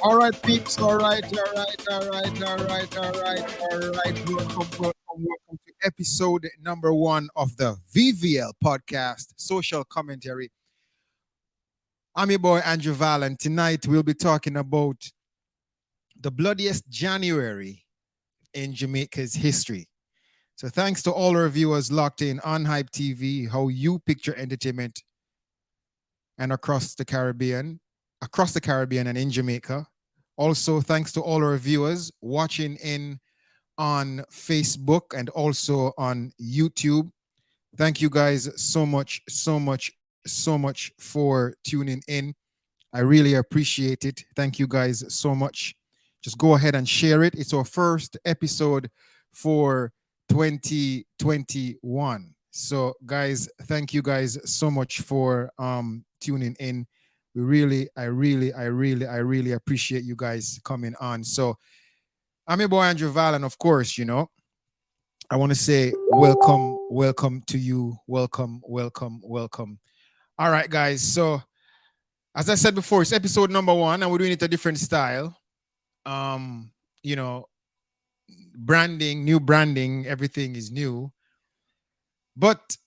All right, peeps. All right, all right, all right, all right, all right, all right. Welcome to episode number one of the VVL podcast, Social Commentary. I'm your boy, Andrew Val, and tonight we'll be talking about the bloodiest January in Jamaica's history. So thanks to all our viewers locked in on Hype TV, how you picture entertainment and across the Caribbean and in Jamaica. Also, thanks to all our viewers watching in on Facebook and also on YouTube. Thank you guys so much, so much, so much for tuning in. I really appreciate it. Thank you guys so much. Just go ahead and share it. It's our first episode for 2021. So, guys, thank you guys so much for tuning in. I really appreciate you guys coming on. So, I'm your boy Andrew Val, and of course, I want to say welcome, welcome to you, welcome, welcome, welcome. All right, guys. So, as I said before, it's episode number one, and we're doing it a different style. Um, you know, new branding, everything is new. But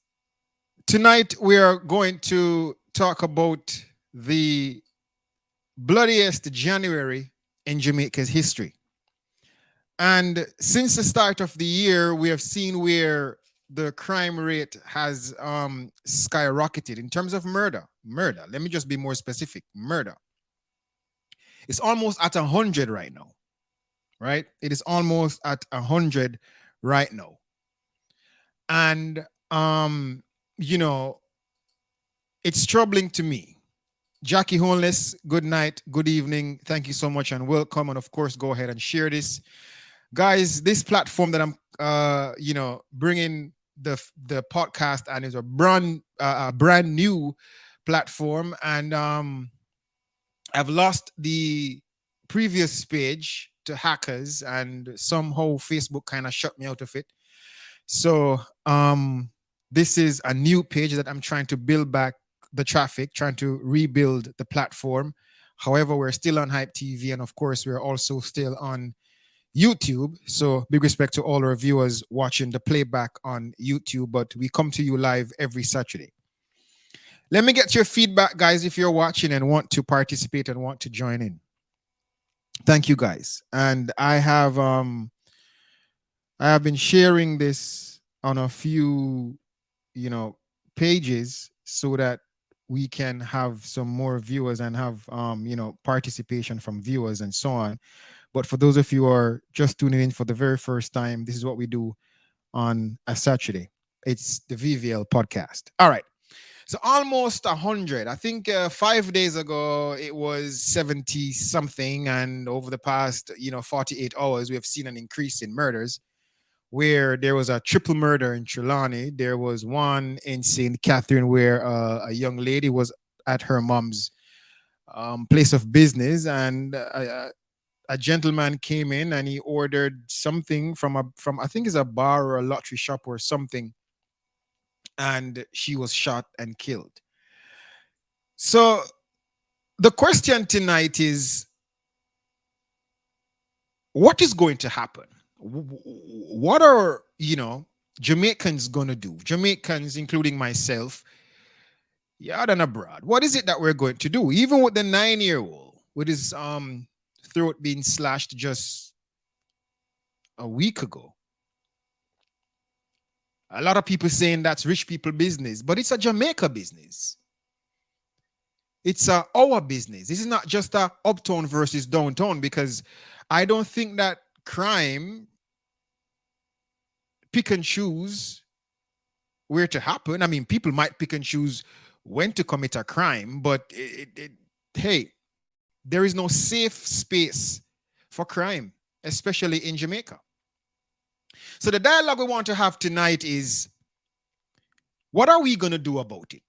tonight we are going to talk about the bloodiest January in Jamaica's history. And since the start of the year, we have seen where the crime rate has skyrocketed in terms of murder. Murder. Let me just be more specific. Murder. It's almost at 100 right now. Right? It is almost at 100 right now. And you know, it's troubling to me. Jackie Homeless, good night, good evening. Thank you so much and welcome. And of course, go ahead and share this. Guys, this platform that I'm bringing the podcast, and it's a brand new platform, and I've lost the previous page to hackers, and somehow Facebook kind of shut me out of it. So this is a new page that I'm trying to build back the traffic, trying to rebuild the platform. However, we're still on Hype TV, and of course we're also still on YouTube. So big respect to all our viewers watching the playback on YouTube, but we come to you live every Saturday. Let me get your feedback, guys, if you're watching and want to participate and want to join in. Thank you, guys. And I have been sharing this on a few, pages so that we can have some more viewers and have participation from viewers and so on. But for those of you who are just tuning in for the very first time, this is what we do on a Saturday. It's the VVL podcast. All right. So almost 100. I think 5 days ago it was 70 something. And over the past, 48 hours, we have seen an increase in murders, where there was a triple murder in Trelawney. There was one in St. Catherine where a young lady was at her mom's place of business, and a gentleman came in and he ordered something from I think it's a bar or a lottery shop or something, and she was shot and killed. So the question tonight is, what is going to happen? What are Jamaicans gonna do? Jamaicans, including myself, yard and abroad. What is it that we're going to do? Even with the 9-year-old with his throat being slashed just a week ago. A lot of people saying that's rich people business, but it's a Jamaica business. It's our business. This is not just a uptown versus downtown, because I don't think that crime pick and choose where to happen. I mean, people might pick and choose when to commit a crime, but hey, there is no safe space for crime, especially in Jamaica. So the dialogue we want to have tonight is, what are we going to do about it?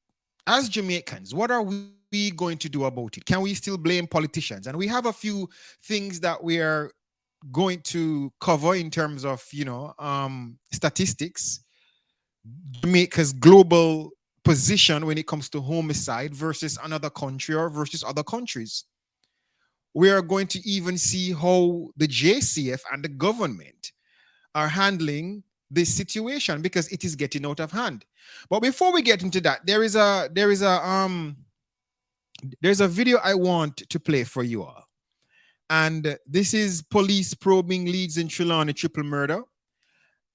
As Jamaicans, what are we going to do about it? Can we still blame politicians? And we have a few things that we are going to cover in terms of, statistics, Jamaica's global position when it comes to homicide versus another country or versus other countries. We are going to even see how the JCF and the government are handling this situation because it is getting out of hand. But before we get into that, there's a video I want to play for you all. And this is police probing leads in Trelawney triple murder.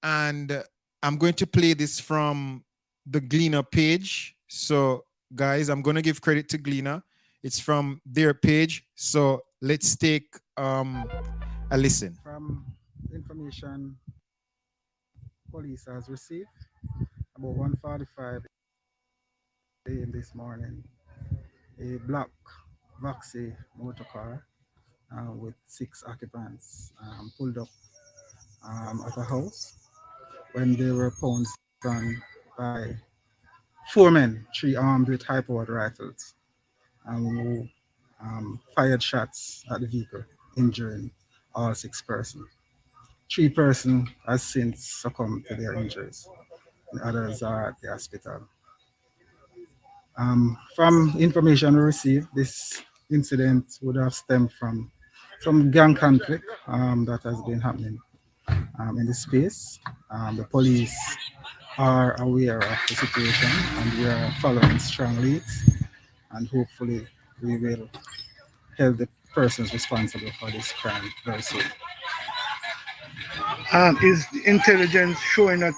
And I'm going to play this from the Gleaner page. So, guys, I'm going to give credit to Gleaner. It's from their page. So let's take a listen. From information police has received about 1:45 a.m. this morning, a black Voxy motor car with 6 occupants pulled up at a house when they were pounced on by 4 men, 3 armed with high-powered rifles, who fired shots at the vehicle, injuring all 6 persons. 3 persons has since succumbed to their injuries. The others are at the hospital. From information we received, this incident would have stemmed from some gang conflict that has been happening in the space. The police are aware of the situation and we are following strong leads, and hopefully we will hold the persons responsible for this crime very soon. Is the intelligence showing that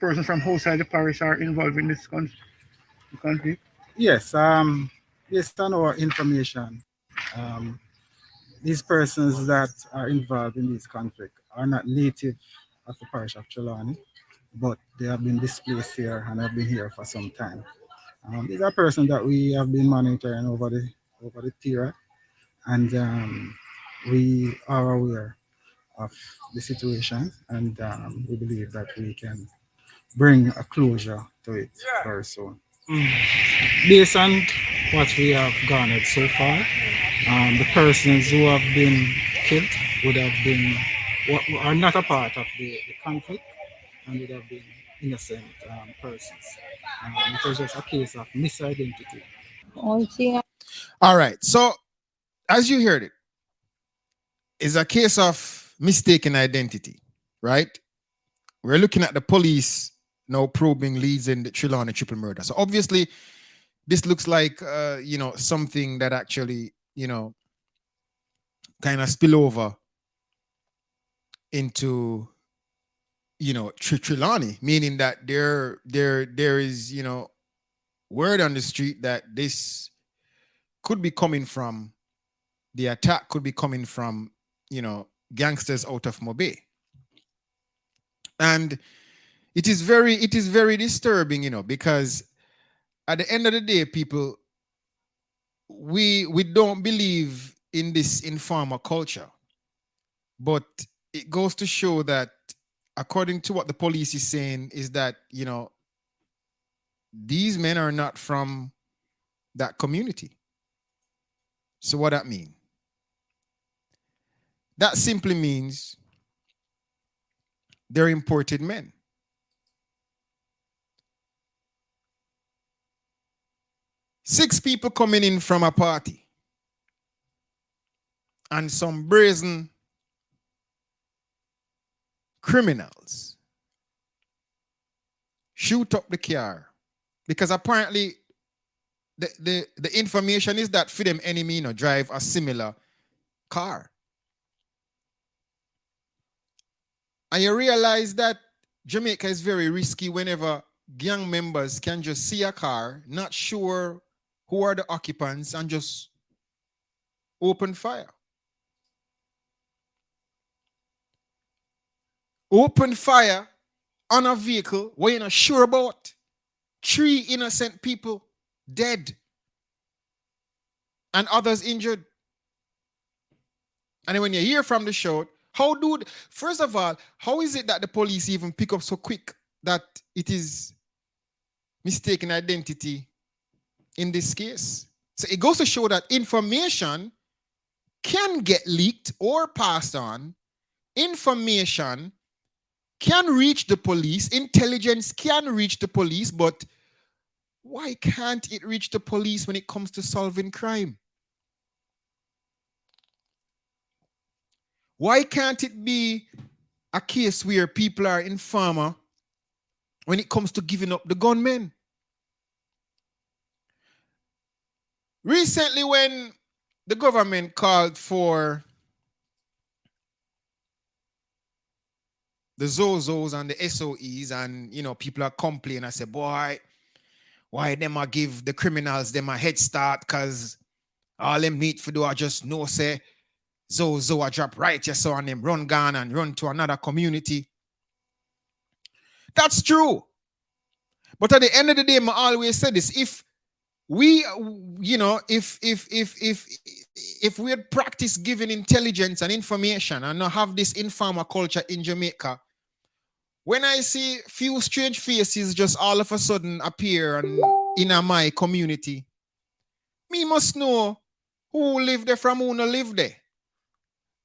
persons from outside the parish are involved in this conflict? Yes, based on our information, these persons that are involved in this conflict are not native of the parish of Trelawney, but they have been displaced here and have been here for some time. These are persons that we have been monitoring over the period, and we are aware of the situation, and we believe that we can bring a closure to it very soon. Based on what we have garnered so far, the persons who have been killed would have been are not a part of the conflict and would have been innocent persons. It was just a case of misidentity. All right. So, as you heard it, it's a case of mistaken identity, right? We're looking at the police now probing leads in the Trelawney triple murder. So obviously, this looks like something that actually kind of spill over into Trelawney, meaning that there is word on the street that this could be coming from the attack could be coming from gangsters out of Mobe. And it is very disturbing, because at the end of the day, people, we don't believe in this informal culture. But it goes to show that, according to what the police is saying, is that, these men are not from that community. So what that mean? That simply means they're imported men. Six people coming in from a party and some brazen criminals shoot up the car because apparently the information is that for them enemy drive a similar car. And you realize that Jamaica is very risky whenever gang members can just see a car, not sure who are the occupants, and just open fire. Open fire on a vehicle where you're not sure about. 3 innocent people dead and others injured. And then when you hear from the show, first of all, how is it that the police even pick up so quick that it is mistaken identity in this case? So it goes to show that information can get leaked or passed on. Information can reach the police. Intelligence can reach the police, but why can't it reach the police when it comes to solving crime? Why can't it be a case where people are informer when it comes to giving up the gunmen? Recently, when the government called for the Zozos and the SOEs, and people are complaining. I say, boy, why them I give the criminals them a head start? Cause all them need to do are just know say Zozo a drop right here so and them run gone and run to another community. That's true. But at the end of the day, I always say this: if we, if we had practiced giving intelligence and information and not have this informal culture in Jamaica, when I see few strange faces just all of a sudden appear in my community, me must know who live there from who no live there.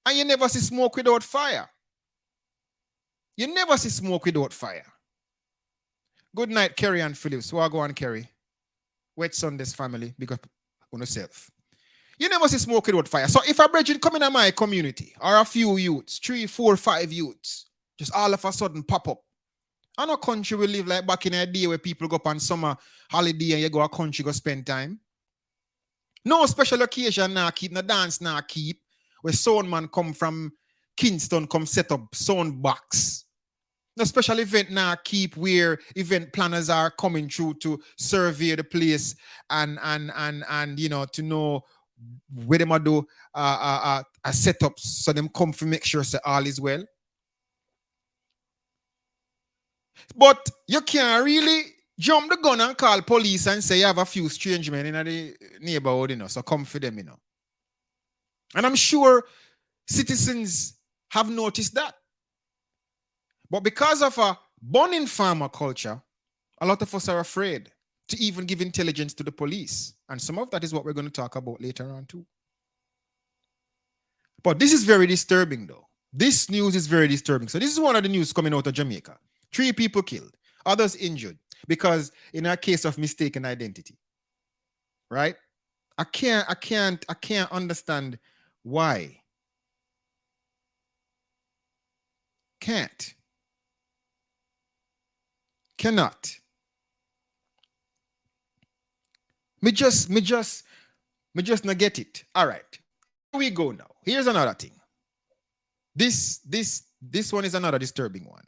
And you never see smoke without fire. You never see smoke without fire. Good night, Kerry and Phillips. Who are going, Kerry? Wet Sunday's family, because on yourself. You never see smoke without fire. So if a brethren come in my community, or a few youths, 3, 4, 5 youths, just all of a sudden pop up. I know country we live like back in a day where people go up on summer holiday and you go a country go spend time. No special occasion now keep, no dance now keep. Where sound man come from Kingston come set up sound box. No special event now keep where event planners are coming through to survey the place and to know where them do a setup so them come to make sure say all is well. But you can't really jump the gun and call police and say you have a few strange men in the neighborhood, so come for them, And I'm sure citizens have noticed that. But because of a born-in farmer culture, a lot of us are afraid to even give intelligence to the police. And some of that is what we're going to talk about later on too. But this is very disturbing though. This news is very disturbing. So this is one of the news coming out of Jamaica. 3 people killed, others injured because in a case of mistaken identity. Right? I can't understand why. Can't. Cannot. Me just not get it. All right. Here we go now. Here's another thing. This one is another disturbing one.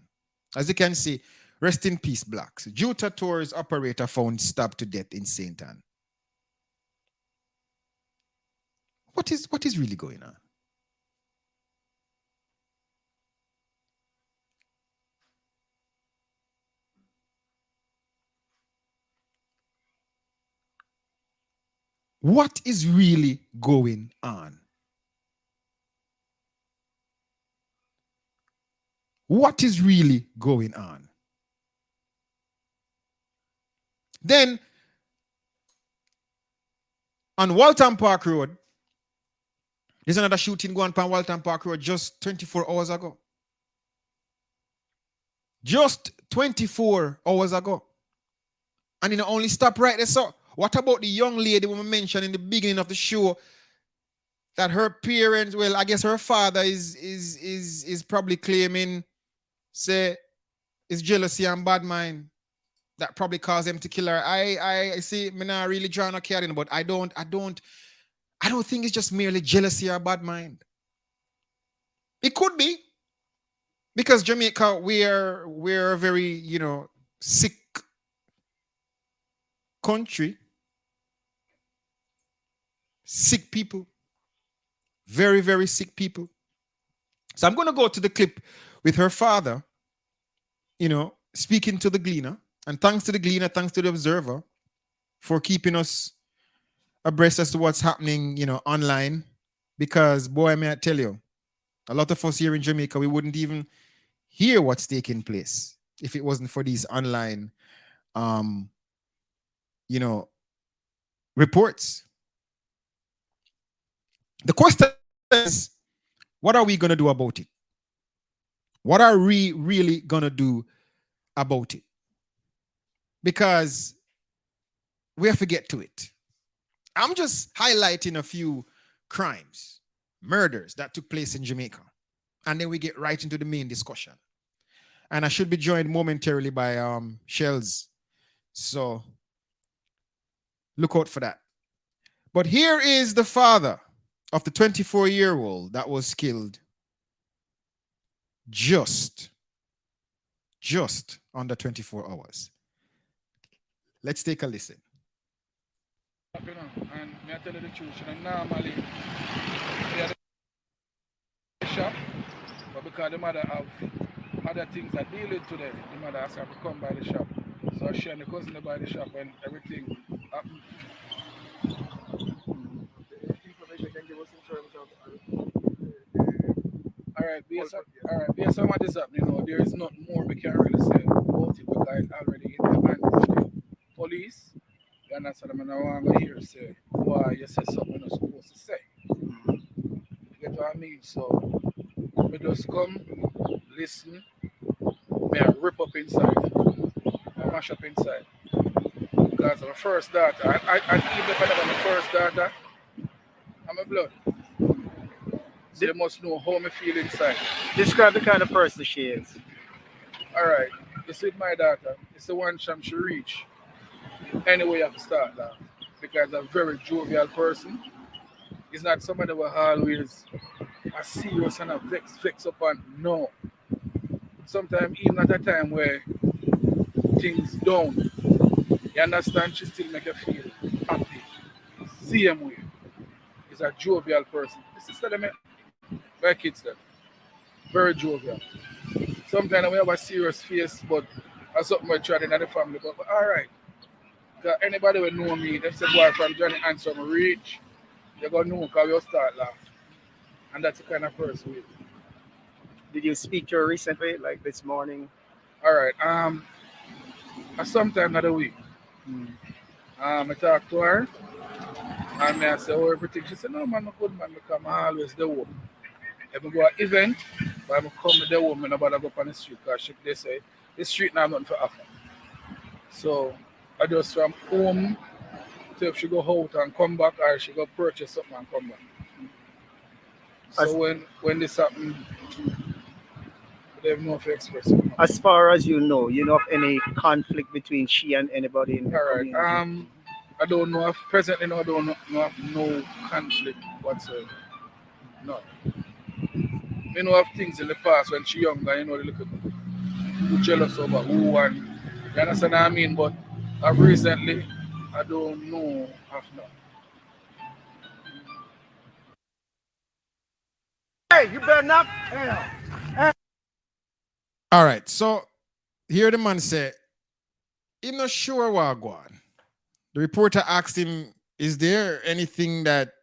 As you can see, rest in peace, Blacks. Juta Tours operator found stabbed to death in St. Anne. What is really going on? What is really going on? What is really going on? Then, on Walton Park Road, there's another shooting going on Walton Park Road just 24 hours ago. Just 24 hours ago. And it only stop right there. So, what about the young lady we mentioned in the beginning of the show that her parents, well, I guess her father is probably claiming, say, is jealousy and bad mind that probably caused him to kill her. I see, me not really drawing a caring, but I don't think it's just merely jealousy or bad mind. It could be. Because Jamaica, we're a very, sick country. Sick people. Very, very sick people. So I'm going to go to the clip with her father, speaking to the Gleaner. And thanks to the Gleaner, thanks to the Observer for keeping us abreast as to what's happening, online. Because, boy, may I tell you, a lot of us here in Jamaica, we wouldn't even hear what's taking place if it wasn't for these online, reports. The question is, what are we going to do about it? What are we really going to do about it? Because we have to get to it. I'm just highlighting a few crimes, murders that took place in Jamaica. and then we get right into the main discussion. And I should be joined momentarily by Shells. So look out for that. But here is the father of the 24-year-old that was killed just under 24 hours. Let's take a listen. And me I tell you the truth, normally we are the shop, but because the mother have other things that deal with today, the mother has to come by the shop. So she and the cousin by the shop and everything happen. Information can give us in terms of all right, based on what is happening now, there is not more we can really say about it because it's already in the hands of the police. You understand? I mean, I want to hear say why you say something you're not supposed to say. You get what I mean? So we just come, listen, me I rip up inside, I mash up inside. Because I'm a first daughter, and even if I'm the first daughter, I'm a blood. So you must know how me feel inside. Describe the kind of person she is. All right, this with my daughter. It's the one time she reach. Anyway, you have to start that. Because a very jovial person. It's not somebody who always a serious and a flex up on. No. Sometimes even at a time where things down, you understand, she still make you feel happy. Same way. Is a jovial person. This is them my kids them. Very jovial. Sometimes we have a serious face, but that's something we tried in the family. But all right. 'Cause anybody will know me, them say boy from Johnny Handsome reach, they gonna know because we'll start laugh. And that's the kind of person we. Did you speak to her recently, like this morning? All right. Sometime of the week. Mm. I talk to her and I say, oh, everything. She said, no, man, I'm good, man, because I'm always the home. If I go to an event, but I'm come to the home and about to go up on the street because they say, the street now nothing for offer. So I just from home to if she go out and come back or she go purchase something and come back. So As, when this happen, they have no for express it. No. as far as you know of any conflict between she and anybody in the All right. community? I don't know if presently no, I don't know have no conflict whatsoever. No. You know of things in the past when she younger, you know, they look at who jealous over who and you understand what I mean? But recently I don't know of no. Hey, you better not. All right. So here the man said, I'm not sure what go on. The reporter asked him, is there anything that,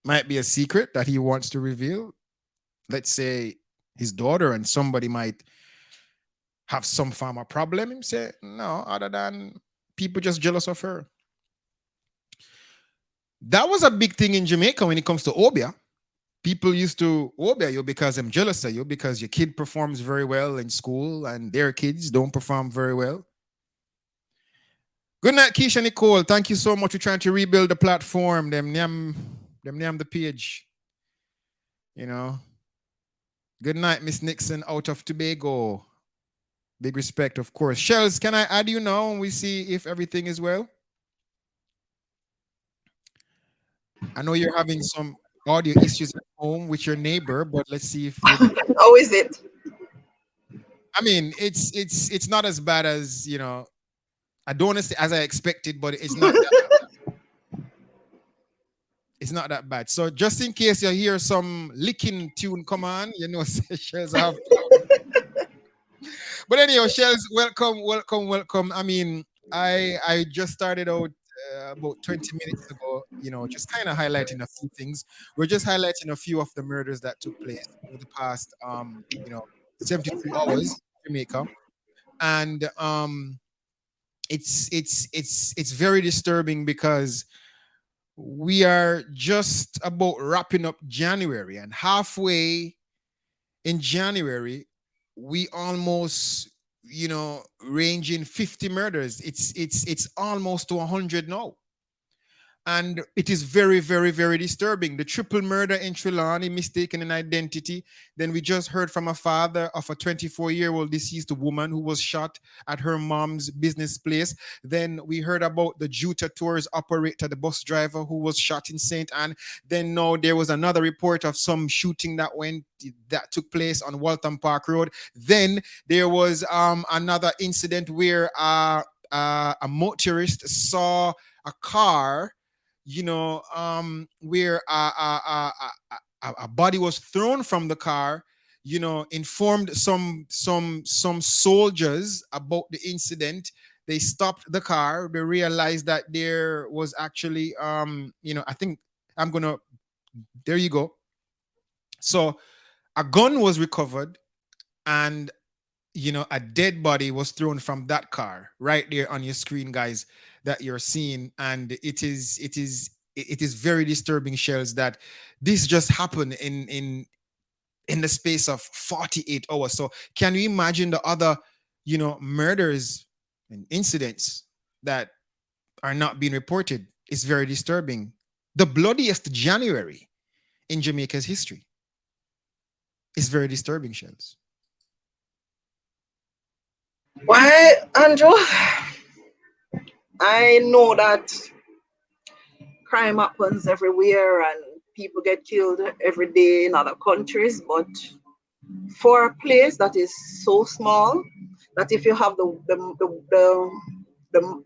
might be a secret that he wants to reveal? Let's say his daughter and somebody might have some form of problem. Him say, no, other than people just jealous of her. That was a big thing in Jamaica when it comes to obia. People used to obia you because I'm jealous of you because your kid performs very well in school and their kids don't perform very well. Good night, Keisha Nicole. Thank you so much for trying to rebuild the platform. Them the page. You know. Good night, Miss Nixon out of Tobago. Big respect, of course. Shells, can I add you now and we see if everything is well? I know you're having some audio issues at home with your neighbor, but let's see if you're. How is it? I mean, it's not as bad as I don't want to say as I expected, but it's not that bad. So just in case you hear some licking tune come on, Shells have. But anyhow, Shells, welcome. I mean, I just started out about 20 minutes ago, just kind of highlighting a few things. We're just highlighting a few of the murders that took place over the past 72 hours in Jamaica. And it's very disturbing because we are just about wrapping up January, and halfway in January we almost ranging 50 murders. It's almost to 100 now. And it is very, very, very disturbing. The triple murder in Trelawney, mistaken in identity. Then we just heard from a father of a 24-year-old deceased woman who was shot at her mom's business place. Then we heard about the Juta Tours operator, the bus driver who was shot in St. Anne. Then now there was another report of some shooting that took place on Waltham Park Road. Then there was another incident where a motorist saw a car, where a body was thrown from the car, informed some soldiers about the incident. They stopped the car. They realized that there was actually, I think there you go. So a gun was recovered, and a dead body was thrown from that car right there on your screen, guys, that you're seeing. And it is very disturbing, Shells, that this just happened in the space of 48 hours. So can you imagine the other, murders and incidents that are not being reported? It's very disturbing. The bloodiest January in Jamaica's history. It's very disturbing, Shells. Why, Andrew? I know that crime happens everywhere and people get killed every day in other countries, but for a place that is so small that if you have the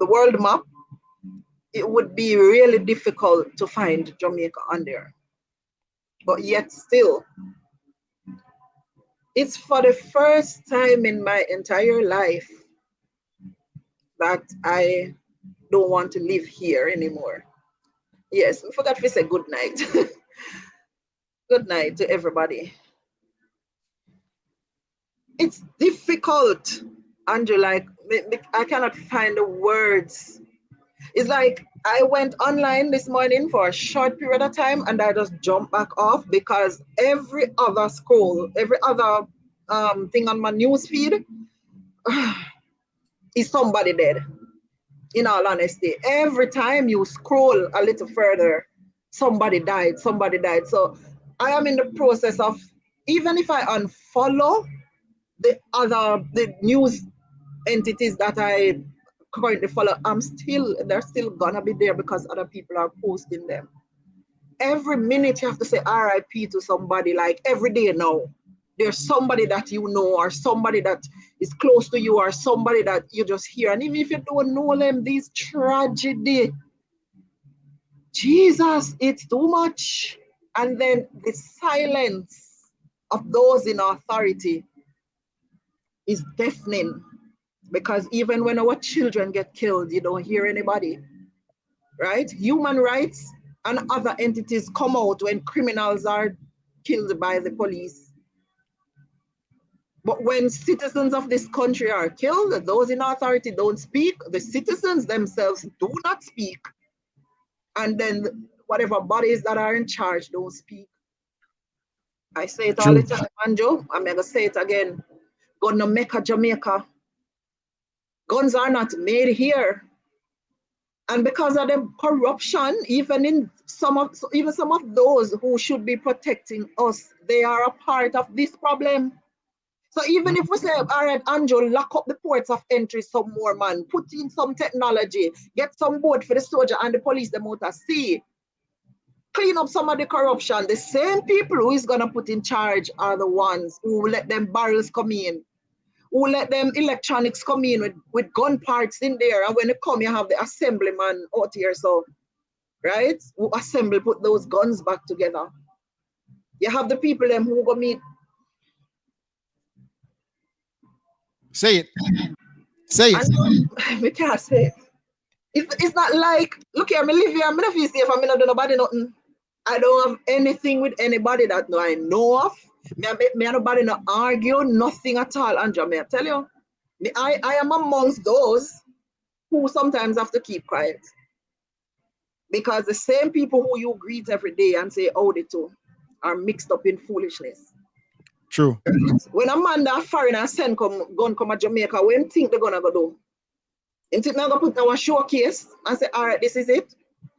world map, it would be really difficult to find Jamaica on there. But yet still, it's for the first time in my entire life that I don't want to live here anymore. Yes, we forgot to say good night. Good night to everybody. It's difficult, Andrew. Like, I cannot find the words. It's like I went online this morning for a short period of time and I just jumped back off because every other scroll, every other thing on my news feed is somebody dead. In all honesty, every time you scroll a little further, somebody died, somebody died. So I am in the process of, even if I unfollow the news entities that I currently follow, they're still gonna be there because other people are posting them. Every minute you have to say RIP to somebody, like every day now. There's somebody that you know, or somebody that is close to you, or somebody that you just hear. And even if you don't know them, this tragedy, Jesus, it's too much. And then the silence of those in authority is deafening, because even when our children get killed, you don't hear anybody, right? Human rights and other entities come out when criminals are killed by the police. But when citizens of this country are killed, those in authority don't speak. The citizens themselves do not speak. And then whatever bodies that are in charge don't speak. I say it all the time, Anjo. I'm going to say it again. Gonna make Jamaica. Guns are not made here. And because of the corruption, even some of those who should be protecting us, they are a part of this problem. So even if we say, all right, Anjo, lock up the ports of entry some more, man, put in some technology, get some boat for the soldier and the police, them out at sea, clean up some of the corruption, the same people who is going to put in charge are the ones who let them barrels come in, who let them electronics come in with gun parts in there. And when they come, you have the assemblyman out here, so, right, who assemble, put those guns back together. You have the people them who go meet. Say it. Say it. We can't say it. It's not like, look here, I live here, I'm not feel safe, I'm not doing nobody nothing. I don't have anything with anybody that I know of. Me and nobody not argue, nothing at all, Andrew, may I tell you. I am amongst those who sometimes have to keep quiet. Because the same people who you greet every day and say howdy to are mixed up in foolishness. True. When a man that foreigner send gun come to Jamaica, when think they're gonna go do? And think they're gonna put our showcase and say, all right, this is it.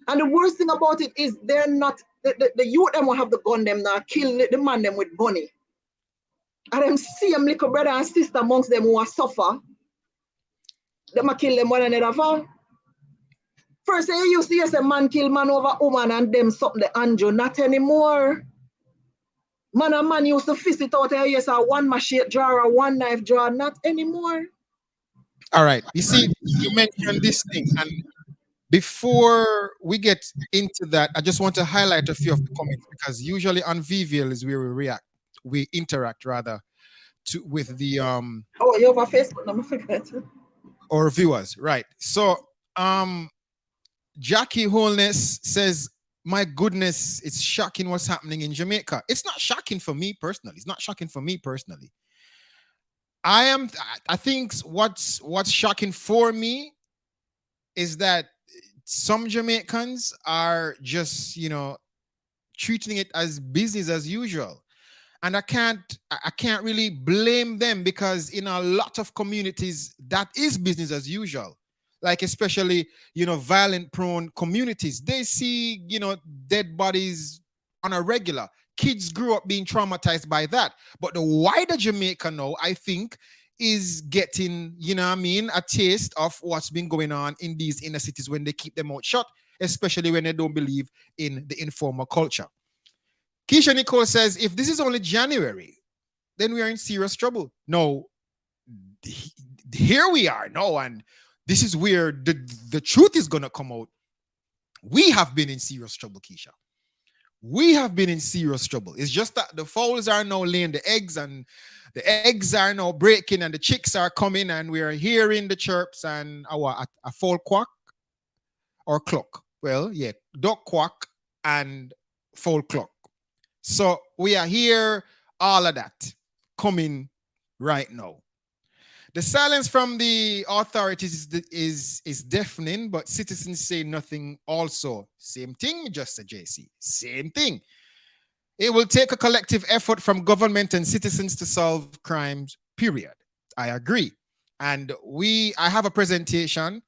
And the worst thing about it is they're not the youth them will have the gun them now kill the man them with money. And them see them little brother and sister amongst them who are suffer. Them a kill them one another for. First you used to hear a man kill man over woman and them something the Andrew, not anymore. Man and man used to fist it out here, yes, a one machete drawer, a one knife drawer, not anymore. All right. You see, you mentioned this thing, and before we get into that, I just want to highlight a few of the comments because usually on VVL is where we interact rather with the Oh, you over Facebook, no, I forget. or viewers, right? So Jackie Wholeness says, my goodness, it's shocking what's happening in Jamaica. It's not shocking for me personally. It's not shocking for me personally. I think what's shocking for me is that some Jamaicans are just, treating it as business as usual. And I can't really blame them because in a lot of communities that is business as usual. Like especially, violent prone communities, they see, dead bodies on a regular. Kids grew up being traumatized by that. But the wider Jamaica now, I think, is getting, a taste of what's been going on in these inner cities when they keep them out shut, especially when they don't believe in the informal culture. Keisha Nicole says, if this is only January, then we are in serious trouble. No, here we are. No, and this is where the truth is going to come out. We have been in serious trouble, Keisha. We have been in serious trouble. It's just that the fowls are now laying the eggs and the eggs are now breaking and the chicks are coming and we are hearing the chirps and a fowl quack or cluck. Well, yeah, duck quack and fowl cluck. So we are here, all of that coming right now. The silence from the authorities is deafening, but citizens say nothing also. Same thing, just a JC. Same thing. It will take a collective effort from government and citizens to solve crimes, period. I agree. And I have a presentation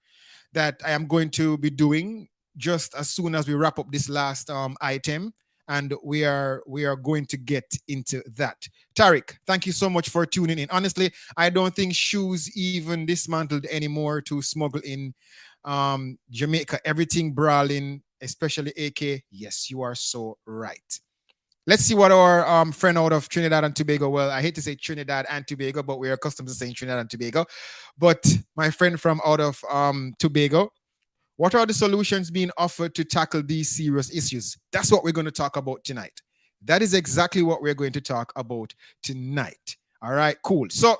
that I am going to be doing just as soon as we wrap up this last item. And we are going to get into that. Tariq, thank you so much for tuning in. Honestly, I don't think shoes even dismantled anymore to smuggle in Jamaica. Everything brawling, especially AK. Yes, you are so right. Let's see what our friend out of Trinidad and Tobago, well, I hate to say Trinidad and Tobago, but we're accustomed to saying Trinidad and Tobago. But my friend from out of Tobago, what are the solutions being offered to tackle these serious issues? That's what we're going to talk about tonight. That is exactly what we're going to talk about tonight. All right, cool. So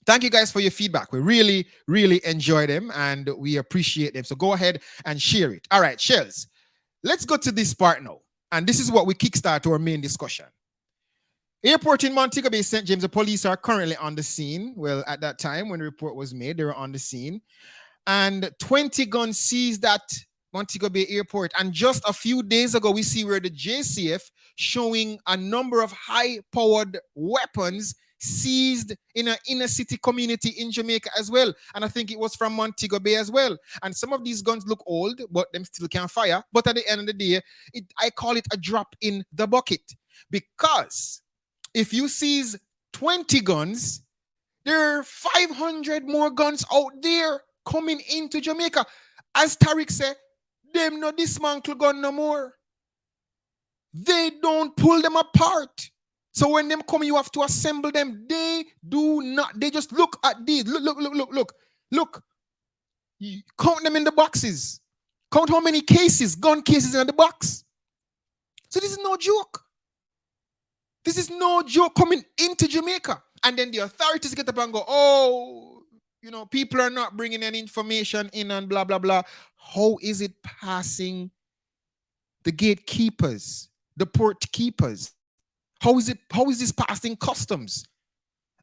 thank you guys for your feedback. We really, really enjoy them and we appreciate them. So go ahead and share it. All right, Shells, let's go to this part now. And this is what we kickstart our main discussion. Airport in Montego Bay, St. James, the police are currently on the scene. Well, at that time when the report was made, they were on the scene. And 20 guns seized at Montego Bay Airport. And just a few days ago, we see where the JCF showing a number of high-powered weapons seized in an inner city community in Jamaica as well. And I think it was from Montego Bay as well. And some of these guns look old, but them still can fire. But at the end of the day, I call it a drop in the bucket. Because if you seize 20 guns, there are 500 more guns out there coming into Jamaica. As Tariq said, them no dismantle gun no more. They don't pull them apart. So when them come, you have to assemble them. They do not. They just look at these. Look. Count them in the boxes. Count how many gun cases in the box. So this is no joke. This is no joke coming into Jamaica. And then the authorities get up and go, oh, people are not bringing any information in and blah, blah, blah. How is it passing the gatekeepers, the port keepers? How is this passing customs?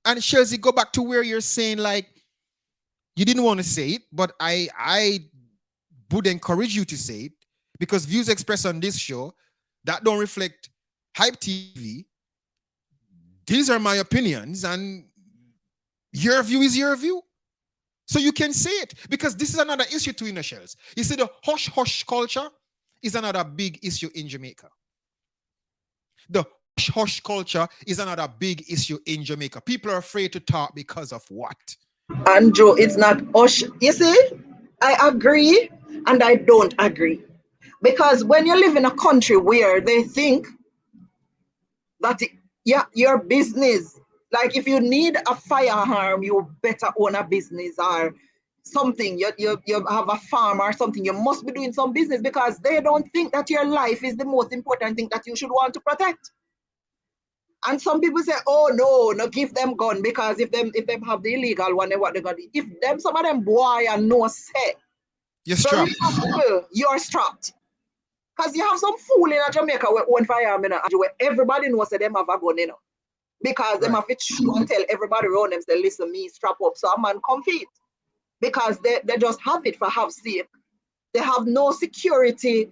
And Chelsea, go back to where you're saying, like, you didn't want to say it, but I would encourage you to say it because views expressed on this show that don't reflect Hype TV. These are my opinions and your view is your view. So you can say it because this is another issue to inner shells. You see the hush-hush culture is another big issue in Jamaica. The hush culture is another big issue in Jamaica. People are afraid to talk because of what? Andrew, it's not us. You see, I agree and I don't agree. Because when you live in a country where they think that yeah, your business, like if you need a firearm, you better own a business or something. You have a farm or something. You must be doing some business because they don't think that your life is the most important thing that you should want to protect. And some people say, oh no, give them gun because if them have the illegal one, then what they gonna do? If them some of them boy and no say You're very strapped. possible you're strapped. Because you have some fool in Jamaica with one firearm in where everybody knows that them have a gun, because them Right. have to shoot and tell everybody around them, say, listen, me strap up. So a man compete. Because they just have it for have sake. They have no security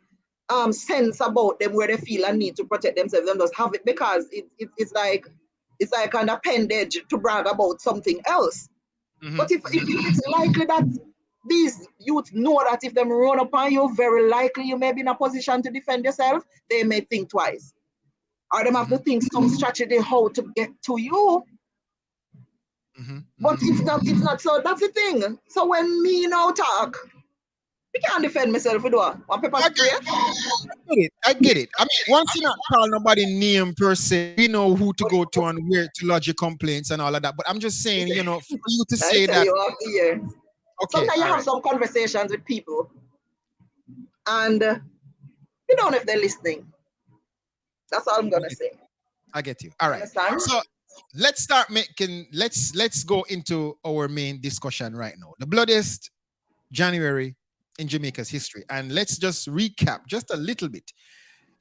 sense about them where they feel a need to protect themselves. Them just have it because it's like an appendage to brag about something else. Mhm, But if mhm. it's likely that these youth know that if them run upon you, very likely you may be in a position to defend yourself, they may think twice. Or them have to Mhm, think some strategy how to get to you. mhm, But mhm. it's not so that's the thing. So when me now talk, I can't defend myself with what? One pepper I get, spray? I get it. I get it. I mean, once you not call nobody name per se, we know who to go to and where to lodge your complaints and all of that. But I'm just saying, for you to I say tell that, you off the year. okay, Sometimes you all have right, some conversations with people and you don't know if they're listening. That's all I'm I gonna get, say. I get you. All You right. understand? So let's go into our main discussion right now. The bloodiest January in Jamaica's history. And let's just recap just a little bit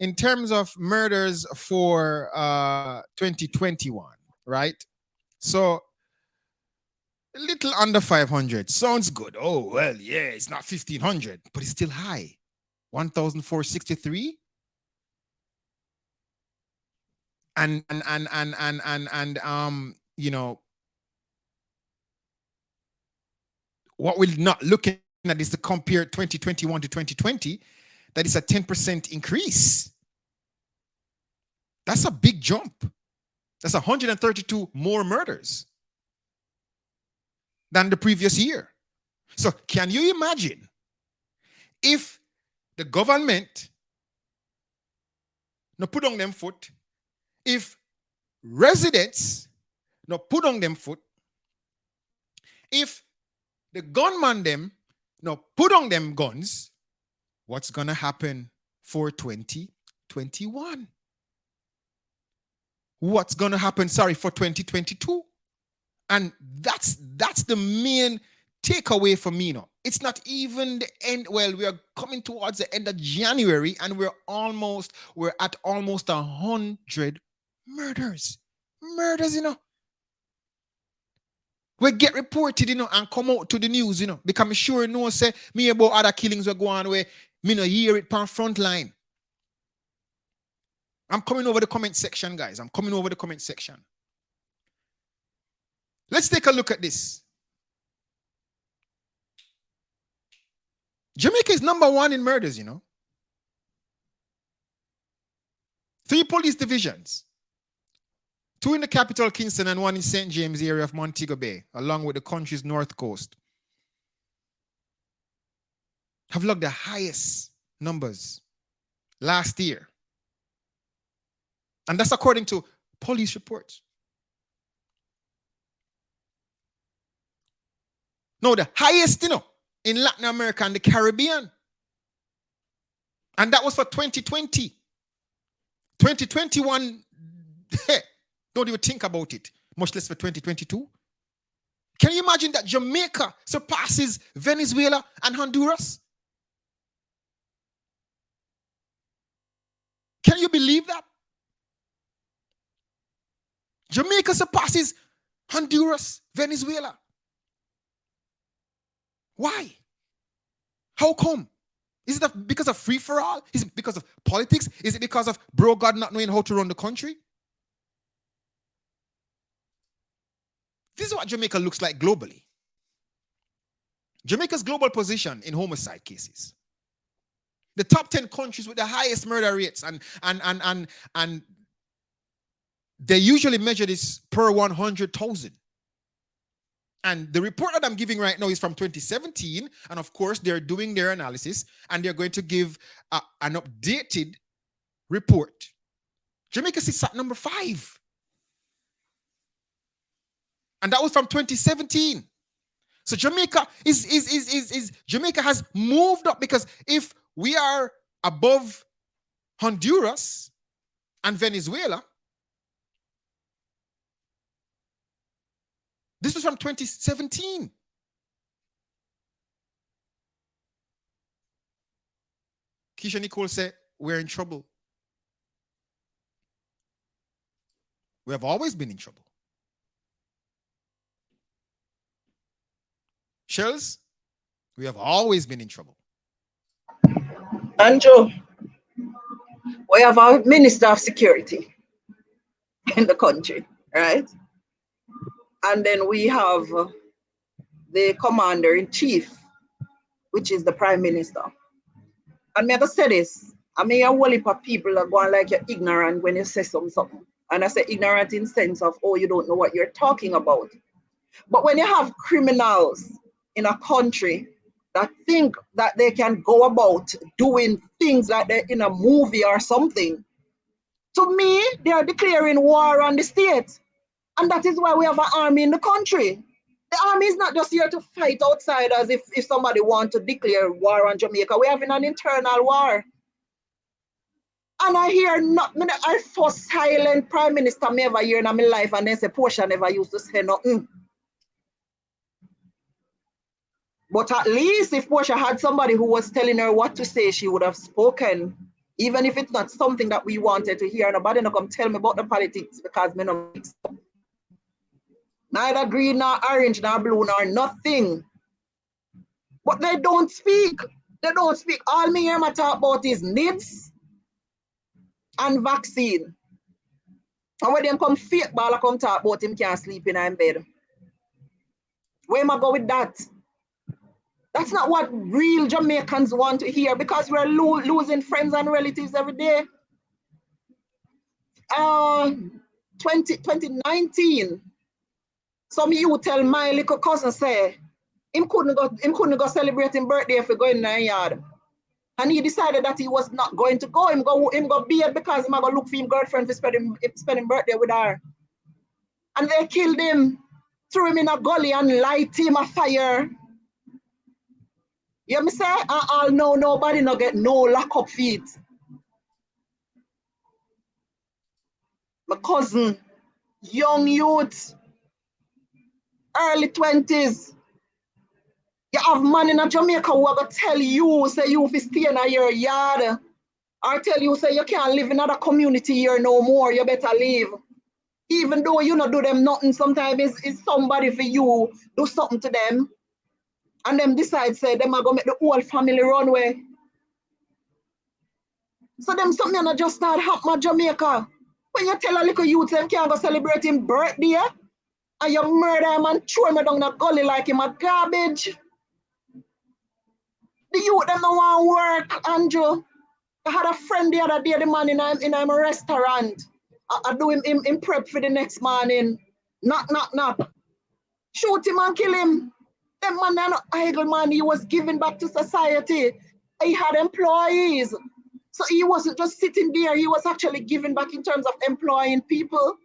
in terms of murders for 2021, right? So a little under 500 sounds good. Oh, well, yeah, it's not 1,500, but it's still high. 1,463. And what we're not looking at is to compare 2021 to 2020. That is a 10% increase. That's a big jump. That's 132 more murders than the previous year. So can you imagine if the government no put on them foot, if residents no put on them foot, if the gunman them no put on them guns, what's gonna happen for 2021? What's gonna happen, for 2022? And that's the main takeaway for me now. It's not even the end. Well, we are coming towards the end of January and we're at almost 100 murders. Murders. We get reported, and come out to the news, because I'm sure say me about other killings will go on where me no hear it on front line. I'm coming over the comment section, guys. I'm coming over the comment section. Let's take a look at this. Jamaica is number 1 in murders, 3 police divisions. 2 in the capital, Kingston, and 1 in St. James area of Montego Bay, along with the country's north coast, have logged the highest numbers last year. And that's according to police reports. No, the highest, in Latin America and the Caribbean. And that was for 2020. 2021, don't even think about it, much less for 2022. Can you imagine that Jamaica surpasses Venezuela and Honduras? Can you believe that? Jamaica surpasses Honduras, Venezuela. Why? How come? Is it because of free-for-all? Is it because of politics? Is it because of bro God not knowing how to run the country? This is what Jamaica looks like globally. Jamaica's global position in homicide cases. The top 10 countries with the highest murder rates, and they usually measure this per 100,000. And the report that I'm giving right now is from 2017, and of course they're doing their analysis, and they're going to give an updated report. Jamaica sits at number 5, and that was from 2017. So Jamaica Jamaica has moved up, because if we are above Honduras and Venezuela, this was from 2017. Keisha Nicole said, we're in trouble. We have always been in trouble. Shells, we have always been in trouble. Andrew, we have our Minister of Security in the country, right? And then we have the Commander-in-Chief, which is the Prime Minister. And me have to say this, I mean, a whole heap of people are going like you're ignorant when you say something. And I say ignorant in sense of, oh, you don't know what you're talking about. But when you have criminals in a country that think that they can go about doing things like they're in a movie or something, to me, they are declaring war on the state. And that is why we have an army in the country. The army is not just here to fight outsiders if somebody wants to declare war on Jamaica. We're having an internal war. And I hear not, I first silent prime minister me ever hear in my life, and then say Portia never used to say nothing. But at least if Portia had somebody who was telling her what to say, she would have spoken. Even if it's not something that we wanted to hear. Nobody not come tell me about the politics, because me no mix up. Neither green, nor orange, nor blue, nor nothing. But they don't speak. They don't speak. All me hear me talk about is needs and vaccine. And when them come fake ball, I come talk about him can't sleep in bed. Where am I go with that? That's not what real Jamaicans want to hear, because we're losing friends and relatives every day. 2019, some you tell my little cousin say him couldn't go celebrate his birthday if he go in the yard. And he decided that he was not going to go. Him go beard because he go look for his girlfriend to spend his birthday with her. And they killed him, threw him in a gully and light him a fire. You hear me say? All no, nobody no get no lock up feet. My cousin, young youth, early 20s. You have man in a Jamaica who are going to tell you, say you if stay in your yard, or tell you, say you can't live in another community here no more, you better leave. Even though you not do them nothing, sometimes it's somebody for you, do something to them, and them decide, say, them are going to make the whole family run away. So them something not just start happening in Jamaica. When you tell a little youth them can't go celebrate his birthday, and you murder him and throw him down the gully like him a garbage. The youth them don't want to work, Andrew. I had a friend the other day, the man in a restaurant. I do him prep for the next morning. Knock. Shoot him and kill him. That man not idle man, he was giving back to society. He had employees. So he wasn't just sitting there, he was actually giving back in terms of employing people.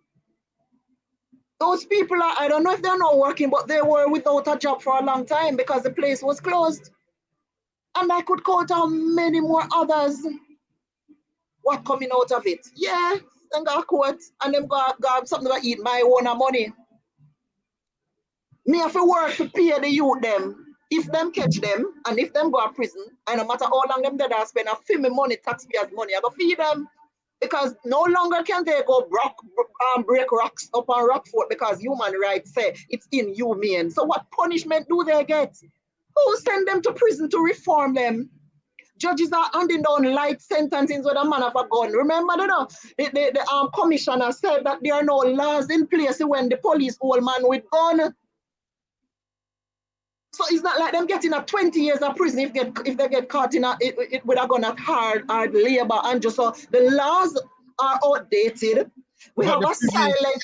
Those people are, I don't know if they're not working, but they were without a job for a long time because the place was closed. And I could count on many more others. What coming out of it? Yeah, them got quote and them got something to eat my own money. Me have to work to pay the youth them. If them catch them and if them go to prison, and no matter how long them dead, I spend a few money, taxpayers' money, I go feed them. Because no longer can they go break rocks up on Rockfort because human rights say it's inhumane. So what punishment do they get? Who send them to prison to reform them? Judges are handing down light sentences with a man of a gun. Remember, the commissioner said that there are no laws in place when the police hold man with gun. So it's not like them getting a 20 years of prison if they get caught in it would have gone at hard labor and just so the laws are outdated. We But have the a privy, silent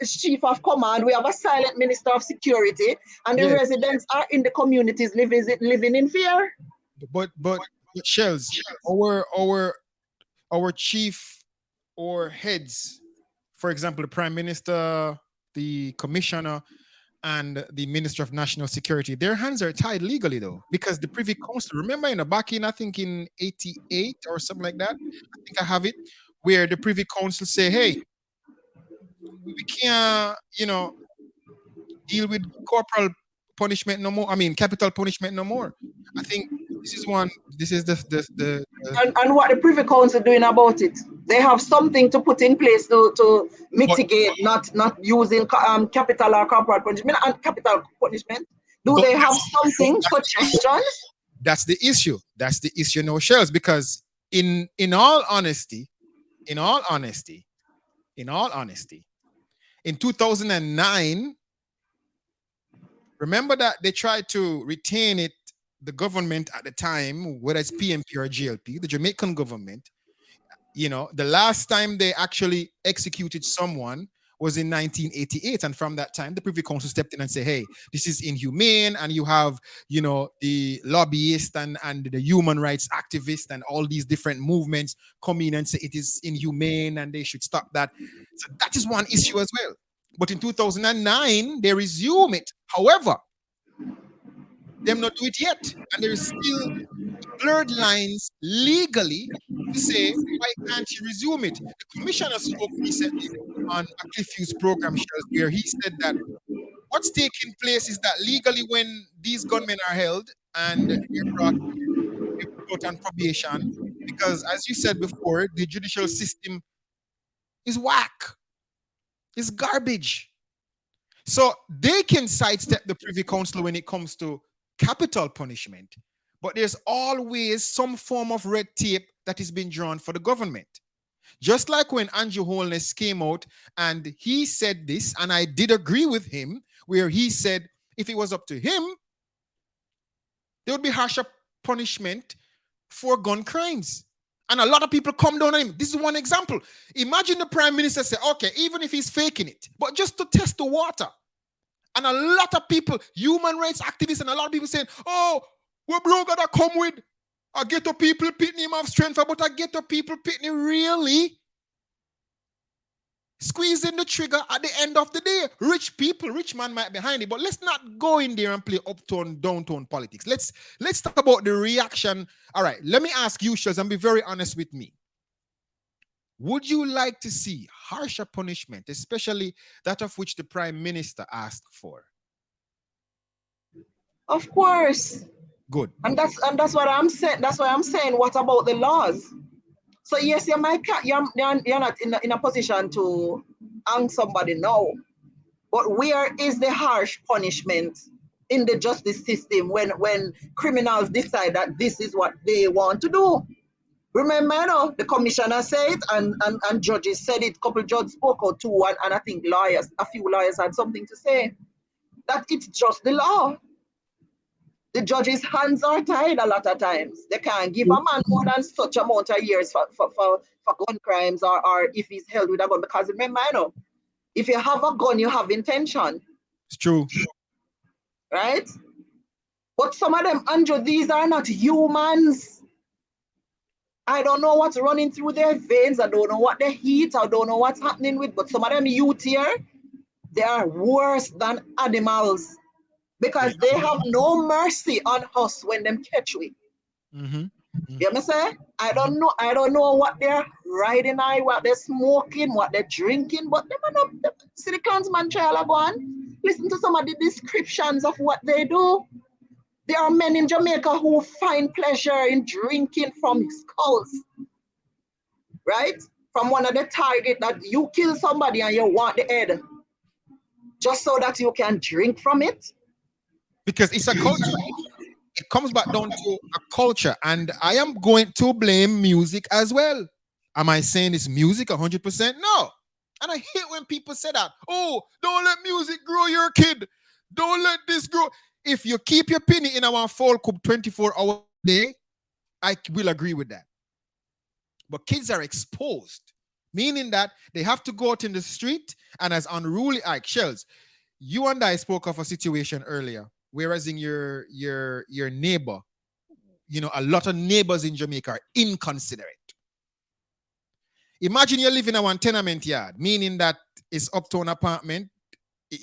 chief of command. We have a silent minister of security, and the yes, residents are in the communities living in fear. but shells, our chief or heads, for example, the prime minister, the commissioner, and the Minister of National Security, their hands are tied legally though, because the Privy Council, remember back in, I think in 88 or something like that, I think I have it, where the Privy Council say, hey, we can't, deal with corporal punishment no more. I mean, capital punishment no more. I think this is one, this is the And what the Privy Council doing about it? They have something to put in place to but, mitigate not using capital or corporal punishment and capital punishment. Do but they have but something suggestions? that's the issue. That's the issue, no shells, because in all honesty, in all honesty, in all honesty, in 2009, remember that they tried to retain it, the government at the time, whether it's PMP or GLP, the Jamaican government, the last time they actually executed someone was in 1988. And from that time, the Privy Council stepped in and said, hey, this is inhumane. And you have, the lobbyists and the human rights activists and all these different movements come in and say it is inhumane and they should stop that. So that is one issue as well. But in 2009, they resume it. However, them not do it yet. And there is still blurred lines legally to say, why can't you resume it? The commissioner spoke recently on a Cliff Hughes program, Shells, where he said that what's taking place is that legally when these gunmen are held and they're put on probation, because as you said before, the judicial system is whack, it's garbage. So they can sidestep the Privy Council when it comes to capital punishment, but there's always some form of red tape that is being drawn for the government. Just like when Andrew Holness came out and he said this, and I did agree with him, where he said if it was up to him, there would be harsher punishment for gun crimes. And a lot of people come down on him. This is one example. Imagine the prime minister say, okay, even if he's faking it, but just to test the water. And a lot of people, human rights activists, and a lot of people saying, oh, what bro gotta come with? I get to people pitting him have strength, but I get to people pitting really squeezing the trigger at the end of the day. Rich people, rich man might be behind it, but let's not go in there and play uptone, downtown politics. Let's talk about the reaction. All right, let me ask you, Shaz, and be very honest with me. Would you like to see harsher punishment, especially that of which the Prime Minister asked for? Of course. Good. And that's what I'm saying. That's why I'm saying, what about the laws? So yes, you're not in a position to hang somebody now. But where is the harsh punishment in the justice system when criminals decide that this is what they want to do? Remember, the commissioner said it and judges said it. A couple judges spoke out too, and I think a few lawyers had something to say. That it's just the law. The judge's hands are tied a lot of times. They can't give a man more than such amount of years for gun crimes or if he's held with a gun. Because remember, if you have a gun, you have intention. It's true. Right? But some of them, Andrew, these are not humans. I don't know what's running through their veins. I don't know what they eat. I don't know what's happening with. But some of them youth here, they are worse than animals. Because they have no mercy on us when them catch we. Mm-hmm. You me say? I don't know what they're riding on, what they're smoking, what they're drinking, but them are not see the clansman trial go on. Listen to some of the descriptions of what they do. There are men in Jamaica who find pleasure in drinking from skulls. Right? From one of the target that you kill somebody and you want the head. Just so that you can drink from it. Because it's a culture. It comes back down to a culture. And I am going to blame music as well. Am I saying it's music 100%? No. And I hate when people say that. Oh, don't let music grow your kid. Don't let this grow. if you keep your penny in our fall cup 24 hours a day, I will agree with that. But kids are exposed, meaning that they have to go out in the street and as unruly like shells. You and I spoke of a situation earlier, whereas in your neighbor, you know, a lot of neighbors in Jamaica are inconsiderate. Imagine you live in a one tenement yard, meaning that it's up to an apartment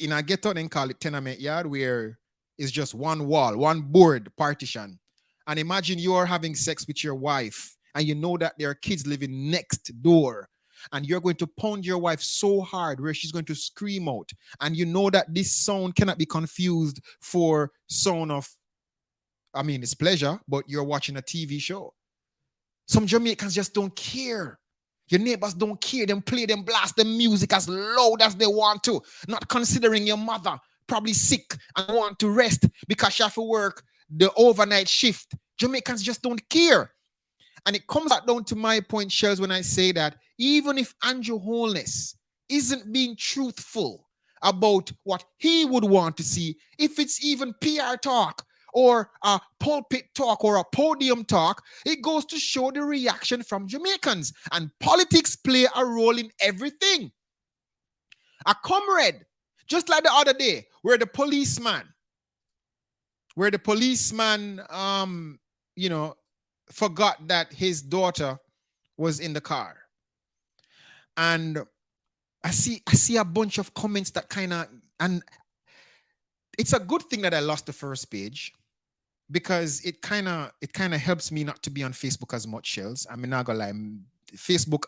in a ghetto, then call it tenement yard, where it's just one wall, one board partition. And imagine you are having sex with your wife and you know that there are kids living next door. And you're going to pound your wife so hard where she's going to scream out. And you know that this sound cannot be confused for sound of, I mean, it's pleasure, but you're watching a TV show. Some Jamaicans just don't care. Your neighbors don't care. Them play, them blast the music as loud as they want to, not considering your mother probably sick and want to rest because she have to work the overnight shift. Jamaicans just don't care. And it comes back down to my point, Shells, when I say that even if Andrew Holness isn't being truthful about what he would want to see, if it's even PR talk or a pulpit talk or a podium talk, it goes to show the reaction from Jamaicans. And politics play a role in everything. A comrade, just like the other day, where the policeman, you know, forgot that his daughter was in the car. And I see a bunch of comments that kind of, and it's a good thing that I lost the first page, because it kind of helps me not to be on Facebook as much, Shells. I mean, not gonna lie, Facebook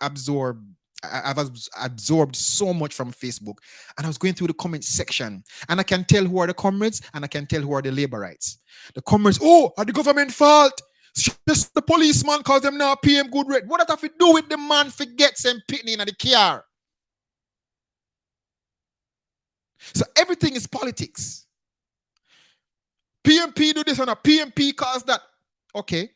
I've absorbed so much from Facebook, and I was going through the comment section, and I can tell who are the comrades, and I can tell who are the laborites. The comrades, oh, are the government fault? Just the policeman cause them now pay him good rate. What does that have to do with the man forgets him pitting in the car? So everything is politics. PMP do this and a PMP cause that. Okay.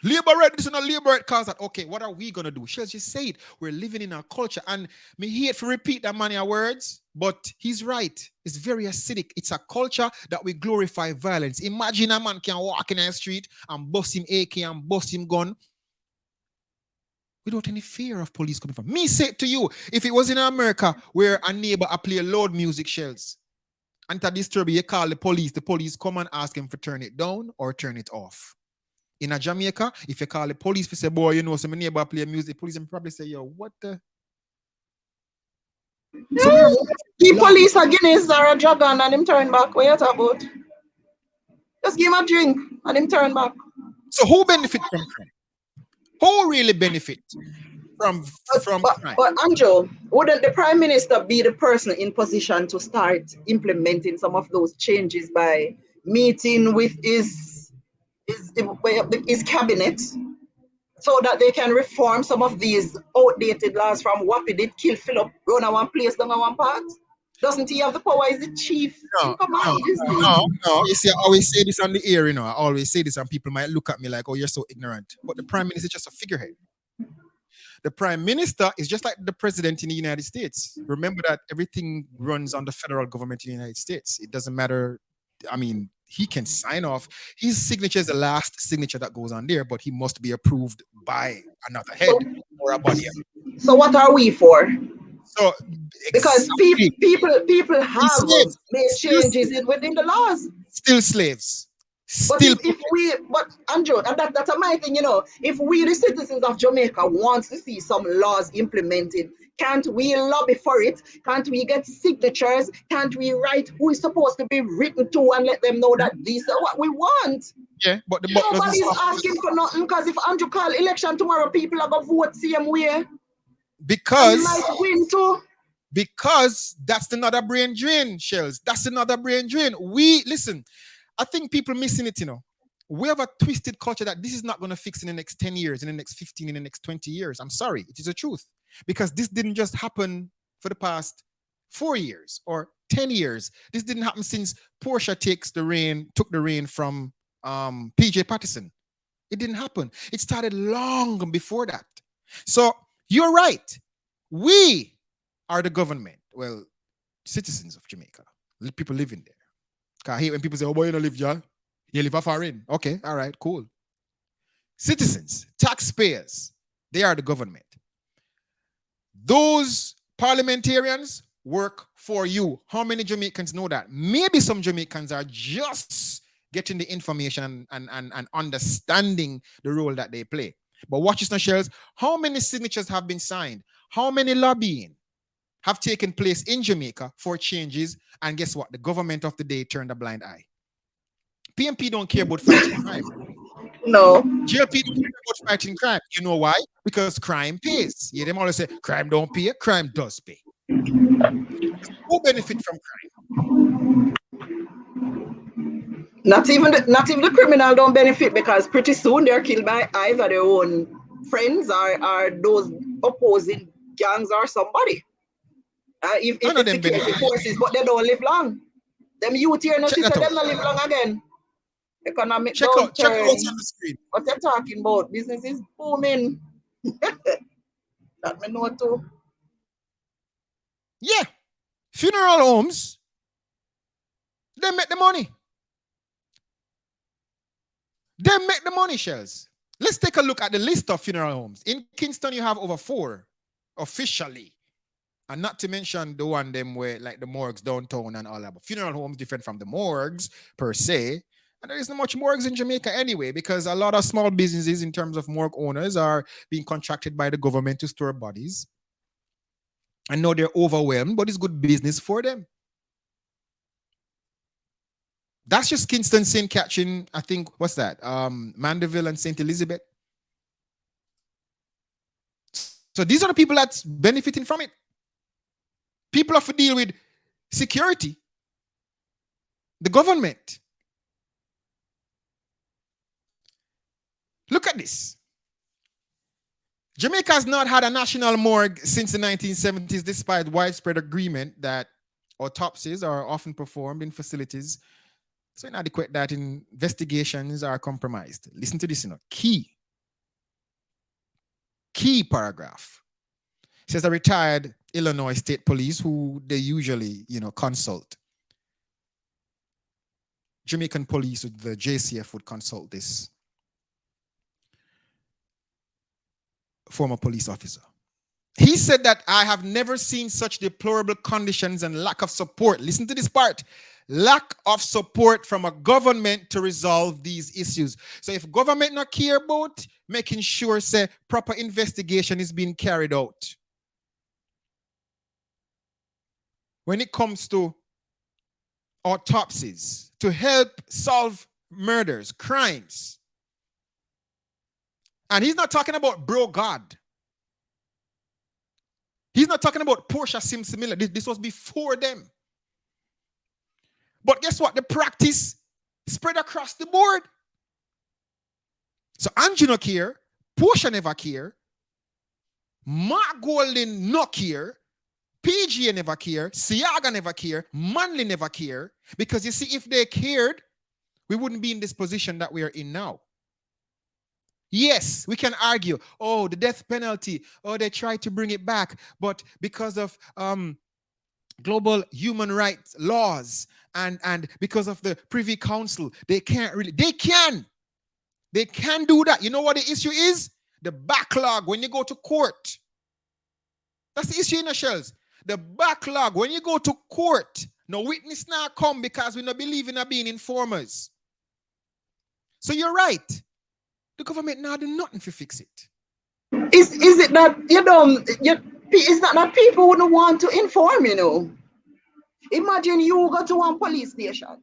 Labor right this and a labor right cause that. Okay, what are we gonna do? She'll just say it. We're living in our culture. And me hate to repeat that many words, but he's right. It's very acidic. It's a culture that we glorify violence. Imagine a man can walk in the street and bust him AK and bust him gun without any fear of police coming from. Me say it to you, if it was in America where a neighbor play loud music, Shells, and to disturb you call the police come and ask him to turn it down or turn it off. In a Jamaica, if you call the police, you say, boy, you know, some neighbor play music, the police will probably say, yo, what the? So the police are Guinness or a dragon and him turn back. What you talk about? Just give him a drink and him turn back. So who benefit from crime? Who really benefit from crime? But Andrew, wouldn't the Prime Minister be the person in position to start implementing some of those changes by meeting with his cabinet so that they can reform some of these outdated laws from what he did, kill, fill up, run at one place, down at one part? Doesn't he have the power? Is the chief in command? No. You see, I always say this on the air, you know. I always say this, and people might look at me like, oh, you're so ignorant. But the Prime Minister is just a figurehead. The Prime Minister is just like the President in the United States. Remember that everything runs on the federal government in the United States. It doesn't matter. I mean, he can sign off. His signature is the last signature that goes on there, but he must be approved by another head or a body. So what are we for? So because people have made changes within the laws. Still slaves. But but Andrew, that's my thing, you know. If we, the citizens of Jamaica, wants to see some laws implemented, can't we lobby for it? Can't we get signatures? Can't we write who is supposed to be written to and let them know that these are what we want? Yeah, but nobody's asking for nothing, because if Andrew call election tomorrow, people are gonna vote same way. Because might win too. Because that's another brain drain, Shells. That's another brain drain. Listen. I think people missing it, you know. We have a twisted culture that this is not going to fix in the next 10 years, in the next 15, in the next 20 years. I'm sorry. It is the truth. Because this didn't just happen for the past 4 years or 10 years. This didn't happen since Portia took the reign from PJ Patterson. It didn't happen. It started long before that. So you're right. We are the government. Well, citizens of Jamaica, people living there. I hate when people say, oh boy, you don't live, John. You live a foreign. Okay, all right, cool. Citizens, taxpayers, they are the government. Those parliamentarians work for you. How many Jamaicans know that? Maybe some Jamaicans are just getting the information and understanding the role that they play. But watch this now, Shells. How many signatures have been signed? How many lobbying have taken place in Jamaica for changes? And guess what? The government of the day turned a blind eye. PMP don't care about fighting crime. No. GLP don't care about fighting crime. You know why? Because crime pays. Yeah, them always say crime don't pay, crime does pay. Who benefit from crime? Not even the criminal don't benefit, because pretty soon they're killed by either their own friends or those opposing gangs or somebody. If None the of them security benefit. forces, but they don't live long. Them youth here, no, Check she that said out. them not live long again. Economic Check out downturn. what's on the screen. What they're talking about? Business is booming. That me know too. Yeah. Funeral homes, they make the money. They make the money, Shells. Let's take a look at the list of funeral homes. In Kingston, you have over 4 officially. And not to mention the one them where like the morgues downtown and all that. But funeral homes different from the morgues per se. And there isn't much morgues in Jamaica anyway, because a lot of small businesses in terms of morgue owners are being contracted by the government to store bodies. I know they're overwhelmed, but it's good business for them. That's just Kingston, St. Catherine, I think, what's that? Mandeville and St. Elizabeth. So these are the people that's benefiting from it. People have to deal with security, the government. Look at this. Jamaica has not had a national morgue since the 1970s, despite widespread agreement that autopsies are often performed in facilities so inadequate that investigations are compromised. Listen to this, key paragraph. It says a retired Illinois State Police, who they usually, consult. Jamaican police, the JCF would consult this former police officer. He said that I have never seen such deplorable conditions and lack of support. Listen to this part. Lack of support from a government to resolve these issues. So if government not care about making sure say proper investigation is being carried out, when it comes to autopsies, to help solve murders, crimes, and he's not talking about bro God. He's not talking about Portia Simpson Miller. This was before them. But guess what? The practice spread across the board. So Angie no care, Portia never care, Mark Golden no care, PGA never care, Siaga never care, Manley never care. Because you see, if they cared, we wouldn't be in this position that we are in now. Yes, we can argue, oh, the death penalty, oh, they tried to bring it back, but because of global human rights laws and because of the Privy Council, they can't really, they can do that. You know what the issue is? The backlog when you go to court. That's the issue in the Shells. The backlog when you go to court, no witness now come because we not believe in being informers. So you're right. The government now do nothing to fix it. Is it that it's not that people wouldn't want to inform, Imagine you go to one police station.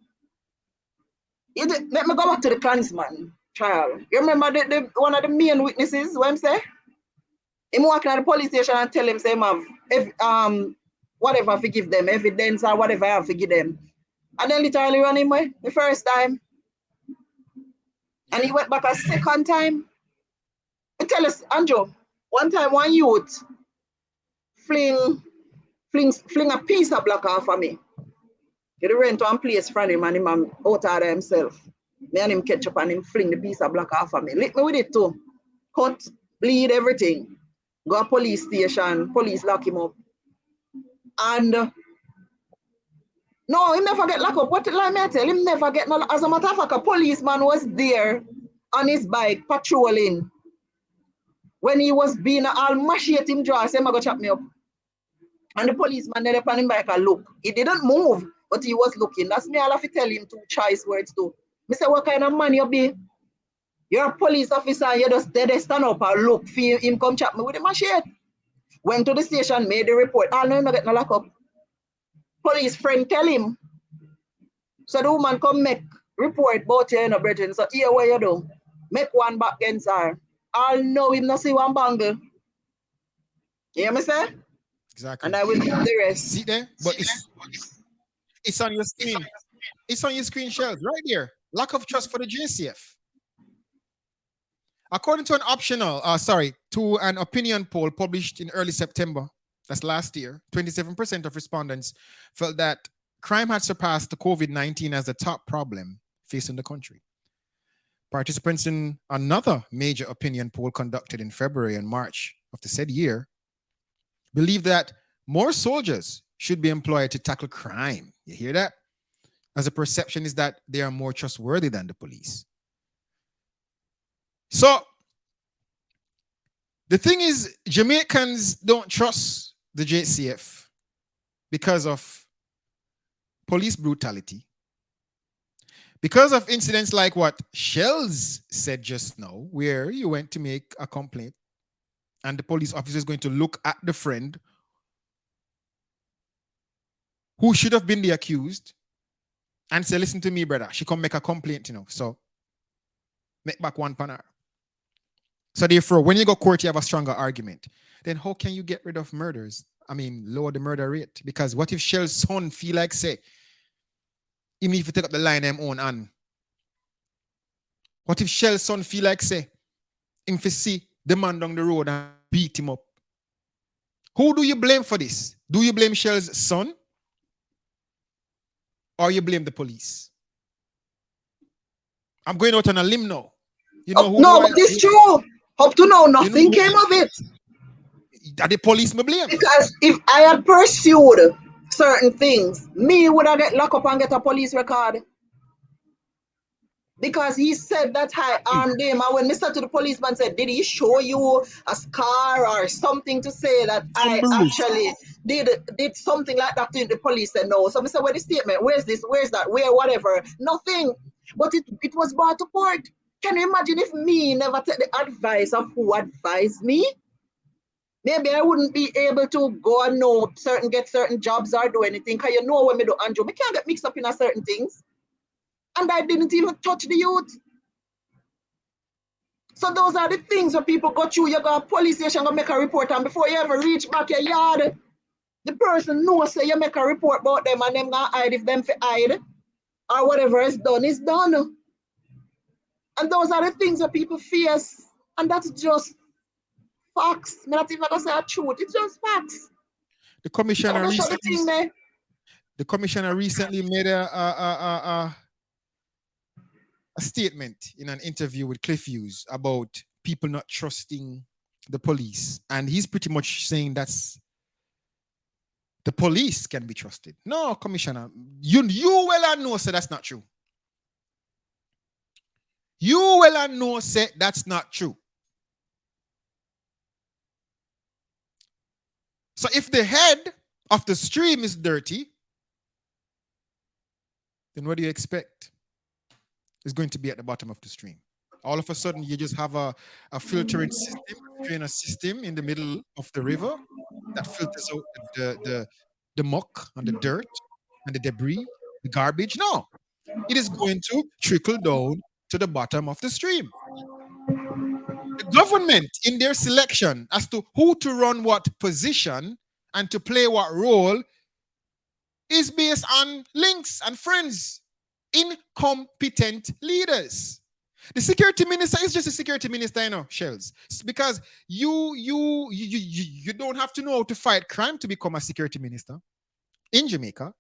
Let me go back to the Klansman trial. You remember the one of the main witnesses, what I'm saying? Him walking at the police station and tell him, say, whatever to give them, evidence or whatever I have to give them. And then literally run him away the first time. And he went back a second time. And tell us, Andrew, one time one youth fling a piece of block off of me. He ran to one place from him and him out of himself. Me and him catch up and him fling the piece of block off of me. Lick me with it too. Cut, bleed, everything. Go to police station, police lock him up. And No, him never get locked up. What lie me I tell him? Never get no. As a matter of fact, a policeman was there on his bike patrolling when he was being all machete him draw. Say, "I'm gonna chop me up." And the policeman then upon him bike and look. He didn't move, but he was looking. That's me. I'll have to tell him two choice words too. Me say, "What kind of man you be? You're a police officer. And you just dead stand up and look. Feel him come chop me with the machete." Went to the station, made the report. Oh no, no get no lock up. Police friend tell him. So the woman come make report about you, brethren. So here what you do? Make one back against her. I'll know him not see one bangle. You hear me say? Exactly. And I will do the rest. See there? But it's on your screen. It's on your screen, Shells, right there. Lack of trust for the JCF. According to to an opinion poll published in early September, that's last year, 27% of respondents felt that crime had surpassed the COVID-19 as the top problem facing the country. Participants in another major opinion poll conducted in February and March of the said year believe that more soldiers should be employed to tackle crime. You hear that? As the perception is that they are more trustworthy than the police. So, the thing is, Jamaicans don't trust the JCF because of police brutality, because of incidents like what Shells said just now, where you went to make a complaint and the police officer is going to look at the friend who should have been the accused and say, "Listen to me, brother. She come make a complaint, so make back one pan her." So therefore, when you go court, you have a stronger argument. Then how can you get rid of murders? I mean, lower the murder rate. Because what if Shell's son feel like, say, even if you take up the line them own and what if Shell's son feel like, say, if you see the man down the road and beat him up? Who do you blame for this? Do you blame Shell's son? Or you blame the police? I'm going out on a limb now. You know who? No, but it's true. Up to now, nothing came of it. Are the police me blame? Because if I had pursued certain things, me would have get locked up and get a police record. Because he said that I armed him. And when Mr. to the policeman said, "Did he show you a scar or something to say that I actually did something like that?" The police said no. So I said, "Where's the statement? Where's this? Where's that? Where? Whatever." Nothing. But it was brought to court. Can you imagine if me never take the advice of who advised me? Maybe I wouldn't be able to go and get certain jobs or do anything. Because you know when me do Andrew, me can't get mixed up in a certain things. And I didn't even touch the youth. So those are the things that people go through. You go to police station, go make a report, and before you ever reach back your yard, the person knows say you make a report about them and them gonna hide if them for hide. Or whatever is done is done. And those are the things that people face. And that's just facts. I'm not even gonna say a truth. It's just facts. The commissioner recently made a statement in an interview with Cliff Hughes about people not trusting the police. And he's pretty much saying that's the police can be trusted. No, Commissioner, you well and know say that's not true. You well and know say that's not true. So if the head of the stream is dirty, then what do you expect is going to be at the bottom of the stream? All of a sudden, you just have a filtering system, a drainer system in the middle of the river that filters out the muck and the dirt and the debris, the garbage. No, it is going to trickle down to the bottom of the stream. The government, in their selection as to who to run what position and to play what role, is based on links and friends, incompetent leaders. The security minister is just a security minister, Shells. It's because you don't have to know how to fight crime to become a security minister. In Jamaica,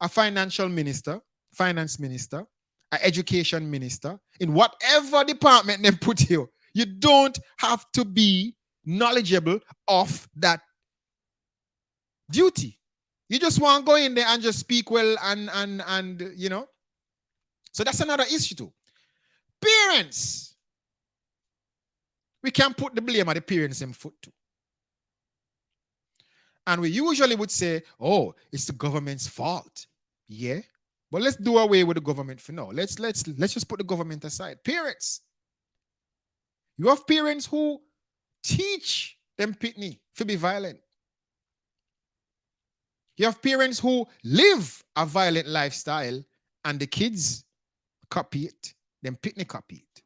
a financial minister, finance minister, an education minister, in whatever department they put you, you don't have to be knowledgeable of that duty. You just want to go in there and just speak well and you know. So that's another issue too. Parents. We can put the blame at the parents in foot too. And we usually would say, oh, it's the government's fault. Yeah. But let's do away with the government for now. Let's just put the government aside. Parents. You have parents who teach them pitney to be violent. You have parents who live a violent lifestyle and the kids copy it. Them pitney copy it.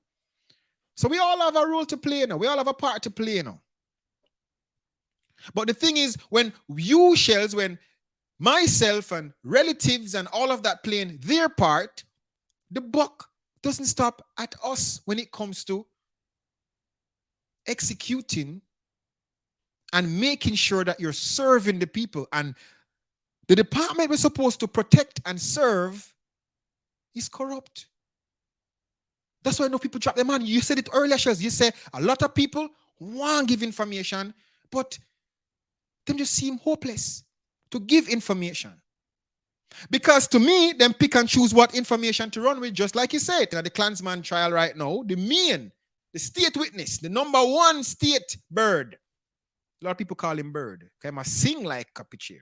So we all have a role to play now. We all have a part to play now. But the thing is, when you, Shells, when myself and relatives and all of that playing their part, the buck doesn't stop at us when it comes to executing and making sure that you're serving the people. And the department we're supposed to protect and serve is corrupt. That's why no people drop their money. You said it earlier, Shells. You said a lot of people want to give information, but them just seem hopeless to give information. Because to me, them pick and choose what information to run with, just like you said. The Klansman trial right now, the state witness, the number one state bird. A lot of people call him Bird. Okay, must sing like Capicheri.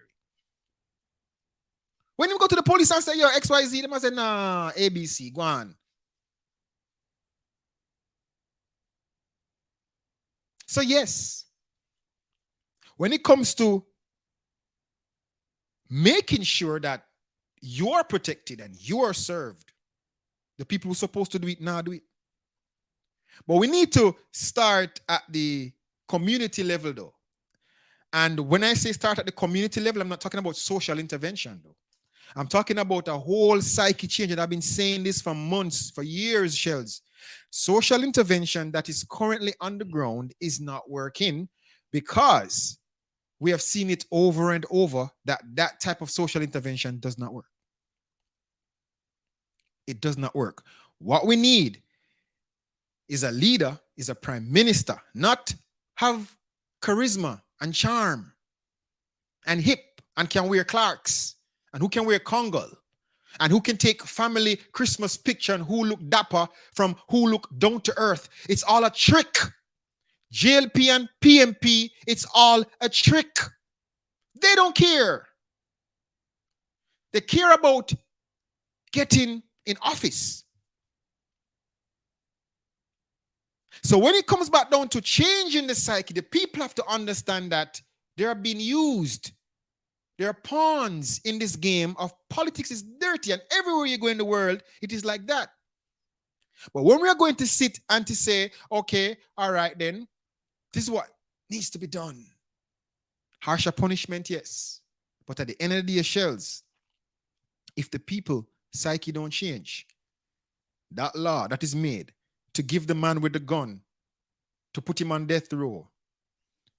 When you go to the police and say, yo, XYZ, they must say, nah, ABC, go on. So yes, when it comes to making sure that you're protected and you're served, the people who are supposed to do it now do it. But we need to start at the community level though. And when I say start at the community level, I'm not talking about social intervention though. I'm talking about a whole psyche change, and I've been saying this for months, for years, Shells. Social intervention that is currently on the ground is not working because we have seen it over and over that type of social intervention does not work. It does not work. What we need is a leader, is a prime minister, not have charisma and charm and hip and can wear Clarks and who can wear Congo and who can take family Christmas picture and who look dapper from who look down to earth. It's all a trick. JLP and PMP, it's all a trick. They don't care. They care about getting in office. So when it comes back down to changing the psyche, the people have to understand that they are being used. They are pawns in this game of politics is dirty, and everywhere you go in the world, it is like that. But when we are going to sit and to say, okay, all right then, this is what needs to be done. Harsher punishment, yes. But at the end of the day, Shells, if the people psyche don't change, that law that is made to give the man with the gun, to put him on death row,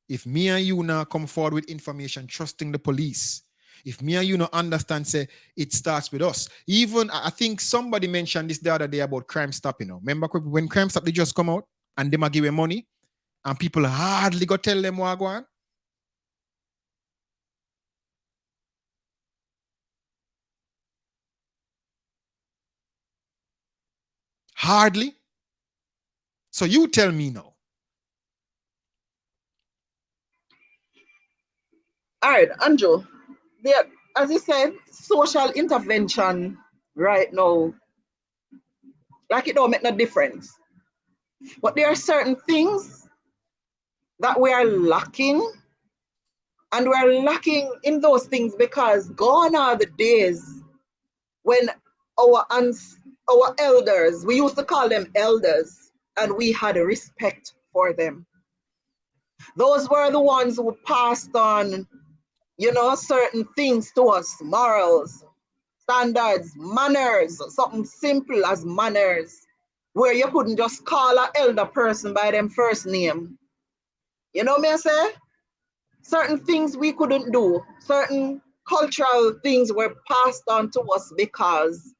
if me and you now come forward with information, trusting the police, if me and you now understand, say, it starts with us. Even, I think somebody mentioned this the other day about Crime Stop, you know. Remember when Crime Stop, they just come out and they might give them money and people hardly go tell them what go on? Hardly. So you tell me now. All right, Andrew. There, as you said, social intervention right now, like it don't make no difference. But there are certain things that we are lacking, and we're lacking in those things because gone are the days when our elders, we used to call them elders, and we had a respect for them. Those were the ones who passed on, certain things to us, morals, standards, manners, something simple as manners, where you couldn't just call an elder person by them first name. You know me I say? Certain things we couldn't do, certain cultural things were passed on to us because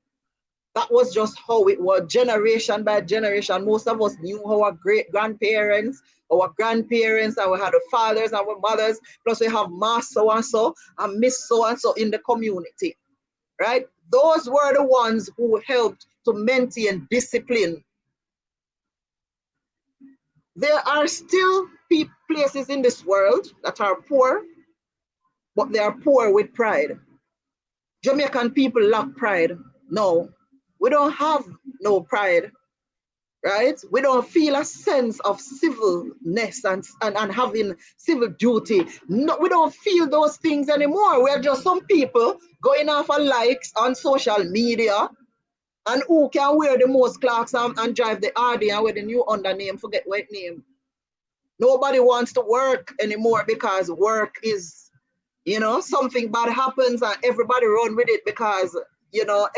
That was just how it was, generation by generation. Most of us knew our great grandparents, our grandparents, and we had the fathers, our mothers, plus we have Mass so and so and Miss so and so in the community, right? Those were the ones who helped to maintain discipline. There are still places in this world that are poor, but they are poor with pride. Jamaican people lack pride. No, we don't have no pride, right? We don't feel a sense of civilness and having civil duty. No, we don't feel those things anymore. We're just some people going off of likes on social media and who can wear the most clocks and drive the RD and with the new undername, forget what name. Nobody wants to work anymore because work is, something bad happens and everybody run with it because,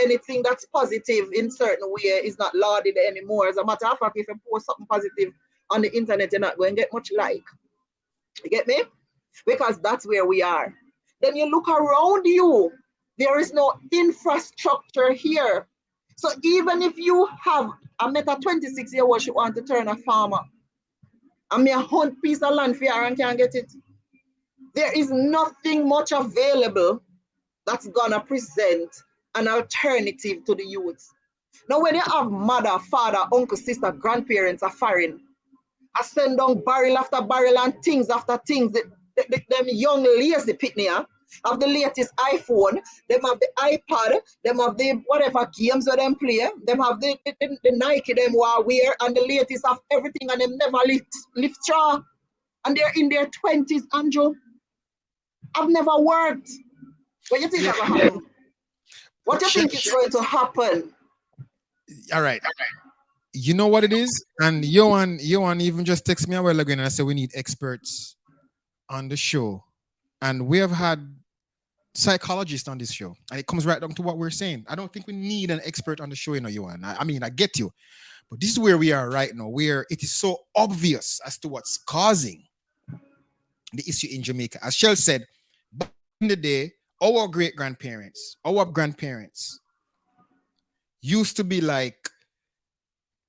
anything that's positive in certain way is not lauded anymore. As a matter of fact, if you post something positive on the internet, you're not going to get much like. You get me? Because that's where we are. Then you look around you, there is no infrastructure here. So even if you have, I met a 26-year-old, she want to turn a farmer. I mean, a hunt piece of land for her and can't get it. There is nothing much available that's gonna present an alternative to the youth. Now, when you have mother, father, uncle, sister, grandparents are foreign, I send down barrel after barrel and things after things. Them young lazy pitney have the latest iPhone, them have the iPad, them have the whatever games that them play, them have the Nike them wear and the latest of everything and them never lift straw. And they're in their 20s, Andrew. I've never worked. What do you think is going to happen? What do you think is going to happen? All right. You know what it is? And Johan even just texted me a while ago and I said we need experts on the show. And we have had psychologists on this show. And it comes right down to what we're saying. I don't think we need an expert on the show, Johan. I mean, I get you. But this is where we are right now, where it is so obvious as to what's causing the issue in Jamaica. As Shell said, back in the day, our great-grandparents, our grandparents used to be like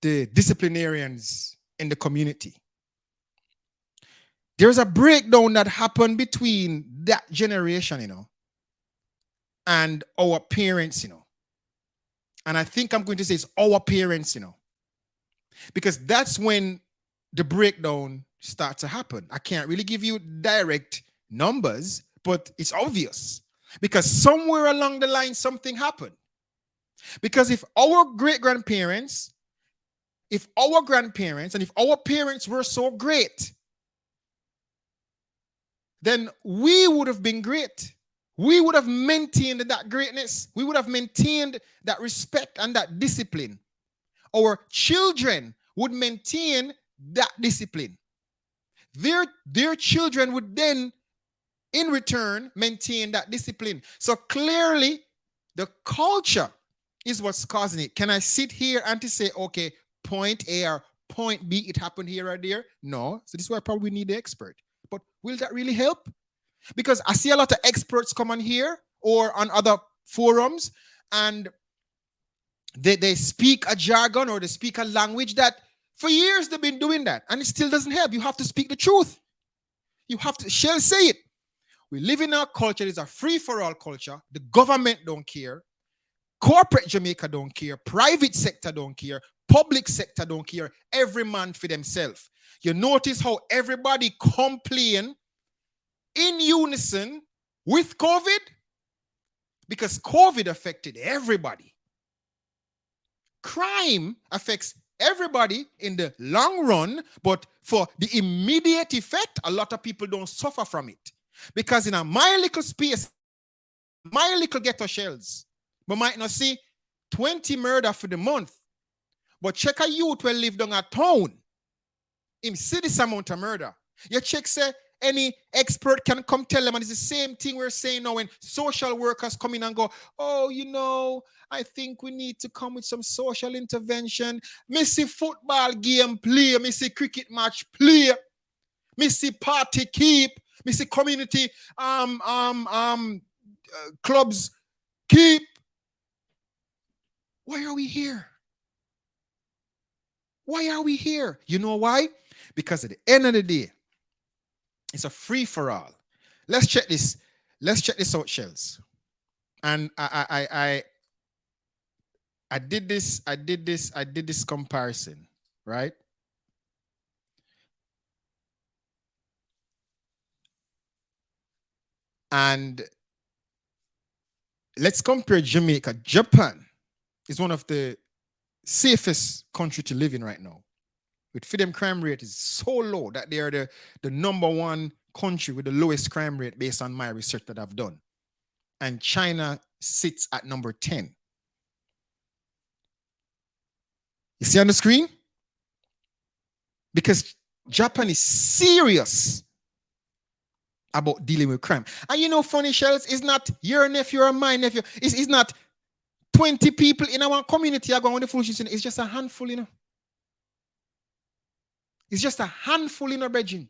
the disciplinarians in the community. There's a breakdown that happened between that generation, and our parents, And I think I'm going to say it's our parents, because that's when the breakdown starts to happen. I can't really give you direct numbers, but it's obvious because somewhere along the line, something happened. Because if our great-grandparents, and if our parents were so great, then we would have been great. We would have maintained that greatness. We would have maintained that respect and that discipline. Our children would maintain that discipline. Their children would then, in return, maintain that discipline. So clearly, the culture is what's causing it. Can I sit here and to say, okay, point A or point B, it happened here or there? No. So this is why I probably need the expert. But will that really help? Because I see a lot of experts come on here or on other forums and they speak a jargon or they speak a language that for years they've been doing that and it still doesn't help. You have to speak the truth. You have to, Shell say it. We live in a culture, it's a free-for-all culture. The government don't care. Corporate Jamaica don't care. Private sector don't care. Public sector don't care. Every man for themselves. You notice how everybody complain in unison with COVID because COVID affected everybody. Crime affects everybody in the long run, but for the immediate effect, a lot of people don't suffer from it. Because in my little space, my little ghetto shells, we might not see 20 murder for the month, but check a youth will live down a town, him see this amount of murder. You check, say, any expert can come tell them, and it's the same thing we're saying now when social workers come in and go, oh, I think we need to come with some social intervention. Me see football game play, me see cricket match play, me see party keep, me see community clubs keep. Why are we here? Why are we here? You know why? Because at the end of the day, it's a free for all. Let's check this. Let's check this out, Shells. And I did this comparison, right? And let's compare Jamaica. Japan is one of the safest country to live in right now. With freedom crime rate is so low that they are the number one country with the lowest crime rate based on my research that I've done. And China sits at number 10. You see on the screen? Because Japan is serious about dealing with crime. And you know, funny Shells, it's not your nephew or my nephew. It's not 20 people in our community are going on the foolishness. It's just a handful, you know. It's just a handful in our bedroom.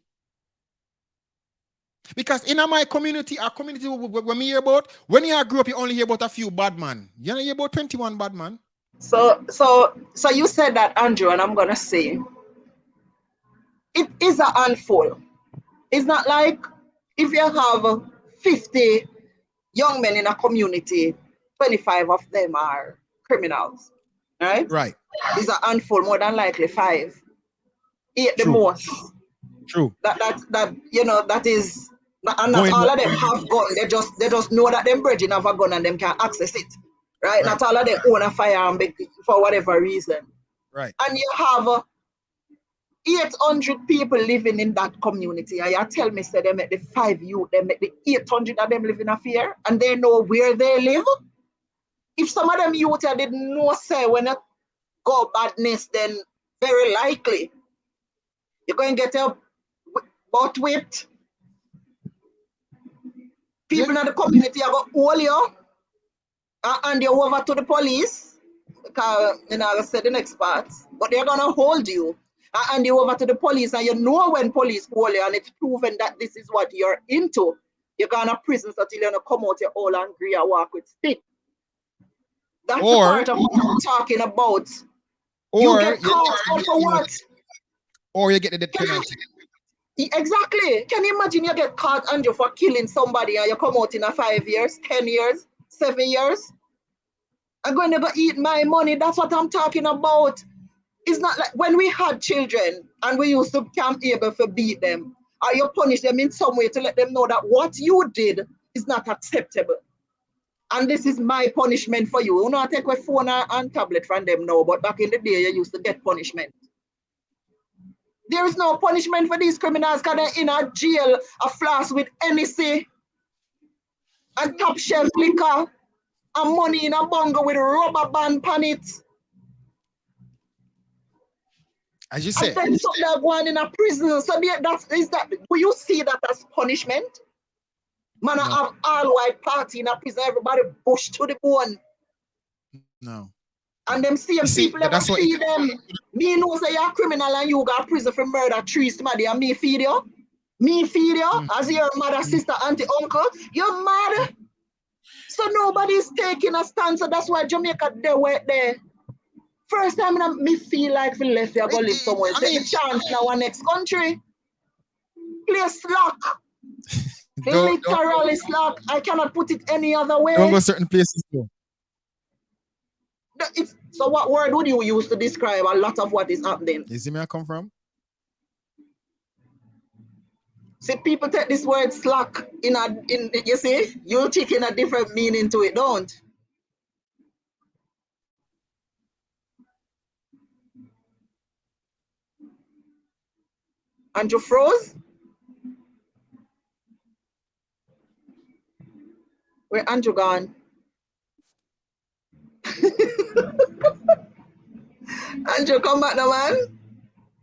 Because in my community, our community, when we hear about, when you grew up, you only hear about a few bad men. You don't hear about 21 bad men. So you said that, Andrew, and I'm gonna say it is a handful. It's not like if you have 50 young men in a community, 25 of them are criminals, right? Right. It's a handful, more than likely 5, 8 the True. most. True. That you know, that is, and not Going all up, of them going have up. gun. They just know that them bridging have a gun and them can access it, right? Right. Not all of them own a firearm for whatever reason. Right. And you have 800 people living in that community, and you tell me, say they make the 5 youth, they make the 800 of them live in a fear, and they know where they live. If some of them youth didn't know, say, when you go badness, then very likely you're going to get your butt whipped. People in the community are going to hold you and hand you over to the police. Because, you know, I said the next part, but they're going to hold you and hand you over to the police. And you know, when police hold you and it's proven that this is what you're into, you're going to prison until you come out your all angry and walk with stick. That's the Or part of what I'm talking about. You or get caught for what? or you get the death penalty. Exactly. Can you imagine you get caught, Andrew, for killing somebody and you come out in a 5 years, 10 years, 7 years? I'm going to go eat my money. That's what I'm talking about. It's not like when we had children and we used to come able to beat them, or you punish them in some way to let them know that what you did is not acceptable. And this is my punishment for you. You know, I take a phone and tablet from them now, but back in the day, you used to get punishment. There is no punishment for these criminals because they're in a jail, a flask with NEC and top shelf liquor and money in a bungle with a rubber band on it. As you And say. then so they're going in a prison. So do you see that as punishment? Man, No. I have all white party in a prison, everybody bush to the bone. No. And them same See, people never that's what feed them. Me know say you're a criminal and you got prison for murder 3 somebody and me feed you. Me feed you as your mother, sister, auntie, uncle. You're mad. So nobody's taking a stand. So that's why Jamaica they were there. First time me feel like we left, you're going to live somewhere. I Take mean, the chance in our next country. Play slack. don't Literally slack. I cannot put it any other don't way. go certain places though. So what word would you use to describe a lot of what is happening? You see where I come from? See, people take this word slack in you see, you taking a different meaning to it, don't? And you froze? Where Andrew gone? Andrew, come back now, man.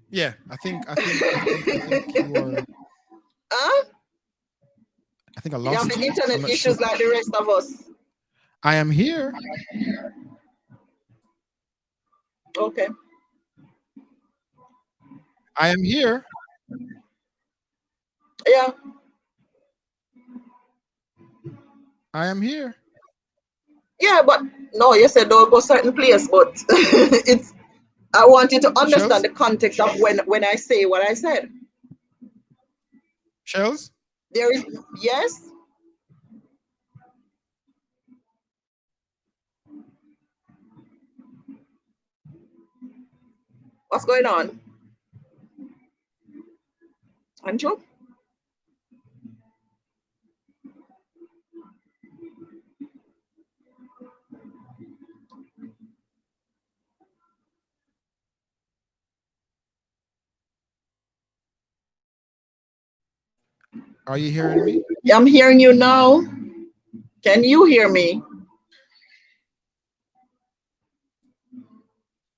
Yeah, I think you are. Huh? I think I You have lost the you. I'm internet not issues sure. like the rest of us. I am here. Okay. I am here. Yeah. I am here. Yeah, but no, you said don't go certain place, but it's I want you to understand Shells? the context of when I say what I said. Shells? There is yes, what's going on? Andrew? Are you hearing me? I'm hearing you now. Can you hear me?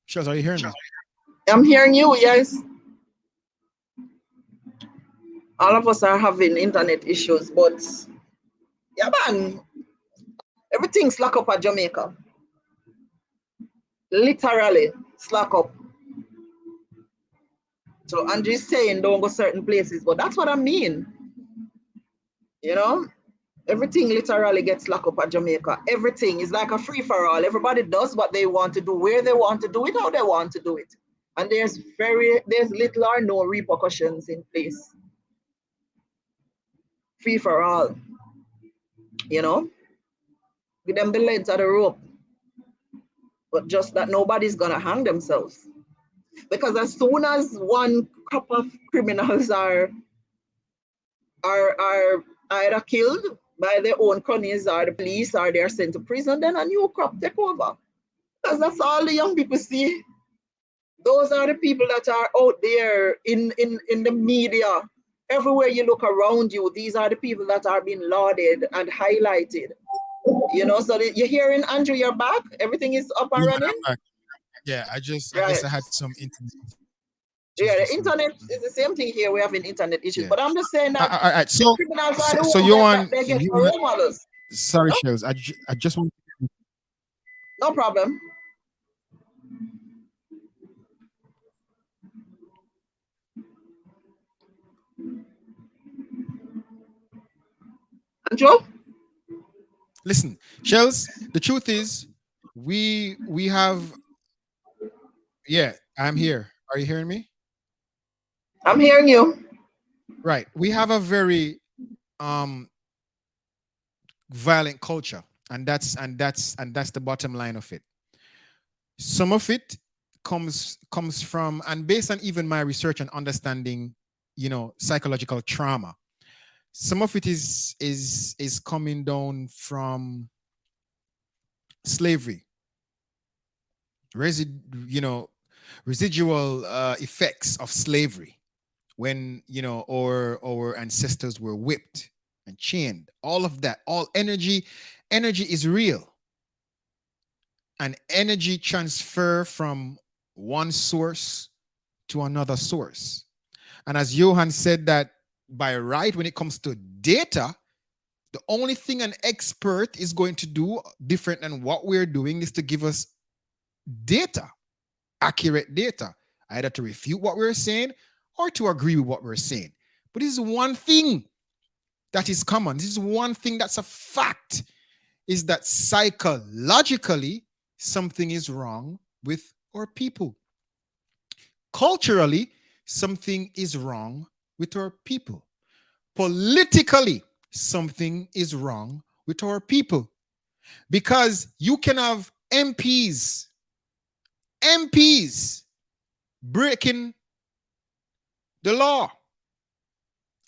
Shells, are you hearing me? I'm hearing you, yes. All of us are having internet issues, but yeah, man, everything's slack up at Jamaica. Literally slack up. So Andrew's saying don't go certain places, but that's what I mean. You know, everything literally gets locked up at Jamaica. Everything is like a free for all. Everybody does what they want to do, where they want to do it, how they want to do it. And there's little or no repercussions in place. Free for all, you know. Give them the length of the rope. But just that nobody's gonna hang themselves. Because as soon as one couple of criminals are either killed by their own cronies or the police or they're sent to prison, then a new crop take over. Because that's all the young people see. Those are the people that are out there in the media. Everywhere you look around you, these are the people that are being lauded and highlighted. You know, so you're hearing Andrew, you're back. Everything is up and Yeah, running. I'm back. Yeah, I guess Right. I had some internet issues Yeah, the just now. internet is the same thing here. We're having internet issues. Yeah. But I'm just saying that All right. the So, criminals are so, the so ones you that want they get you for want role models. sorry, No, Shells. I just want no problem. Andrew? listen, Shells. The truth is, we have yeah. I'm here. Are you hearing me? I'm hearing you. Right. We have a very um violent culture, and that's the bottom line of it. Some of it comes from, and based on even my research and understanding, psychological trauma. Some of it is coming down from slavery, resid you know residual effects of slavery, when our ancestors were whipped and chained. All of that, all energy is real, and energy transfer from one source to another source. And as Johan said, that by right, when it comes to data, the only thing an expert is going to do different than what we're doing is to give us data, accurate data, either to refute what we're saying or to agree with what we're saying. But this is one thing that is common. This is one thing that's a fact, is that psychologically something is wrong with our people. Culturally, something is wrong with our people. Politically, something is wrong with our people. Because you can have MPs breaking the law,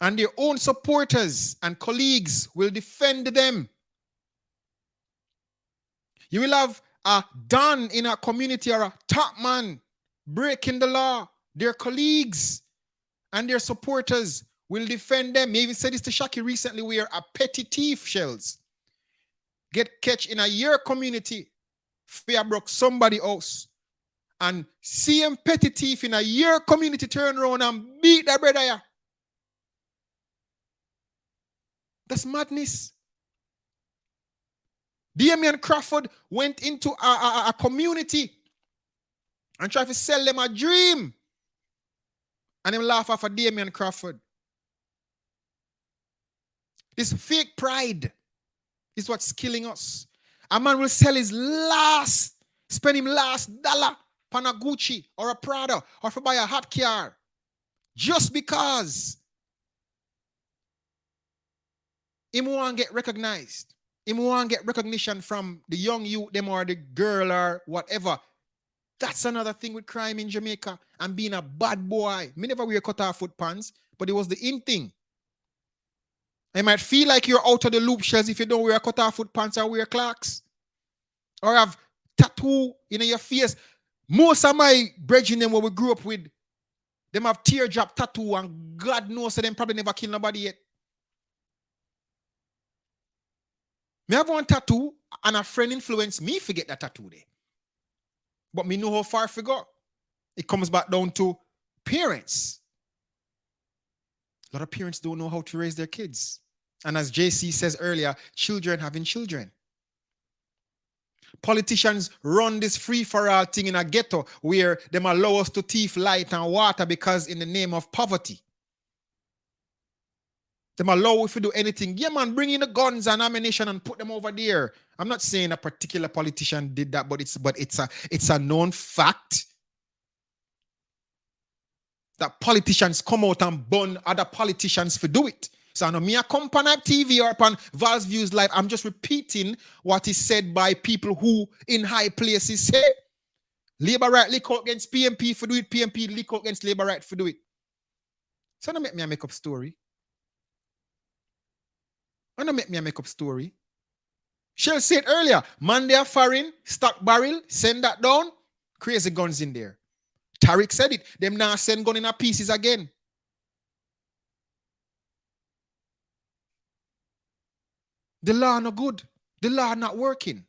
and their own supporters and colleagues will defend them. You will have a Don in a community or a top man breaking the law. Their colleagues and their supporters will defend them. They even said this to Shaki recently, where a petty thief, Shells, get catch in a your community, fear broke somebody else. And CM petty thief in a your community turn around and beat that brother. Yeah. That's madness. Damian Crawford went into a community and tried to sell them a dream. And him laugh off of Damian Crawford. This fake pride is what's killing us. A man will sell his last, spend him last dollar on a Gucci or a Prada or for buy a hot car just because him want get recognized. Him want get recognition from the young youth, them or the girl or whatever. That's another thing with crime in Jamaica and being a bad boy. Me never wear cut off foot pants, but it was the in thing. I might feel like you're out of the loop, Shells, if you don't wear cut off foot pants or wear Clarks. Or have tattoo in your face. Most of my brethren them what we grew up with, them have teardrop tattoo and God knows so them probably never kill nobody yet. Me have one tattoo and a friend influenced me forget that tattoo there. But me know how far I go. It comes back down to parents. A lot of parents don't know how to raise their kids. And as JC says earlier, children having children. Politicians run this free-for-all thing in a ghetto where them allow us to thief light and water because in the name of poverty. Them allow if you do anything. Yeah, man, bring in the guns and ammunition and put them over there. I'm not saying a particular politician did that, but it's a known fact that politicians come out and burn other politicians for do it. So I know me a come on TV or upon Val's Views Live. I'm just repeating what is said by people who in high places say Labour right leak out against PMP for do it, PMP leak out against Labour right for do it. So don't make me a make up story. Don't make me a make up story. Shell said earlier, man they are foreign, stock barrel, send that down, crazy guns in there. Tariq said it, them now send gun in a pieces again. The law not good. The law not working.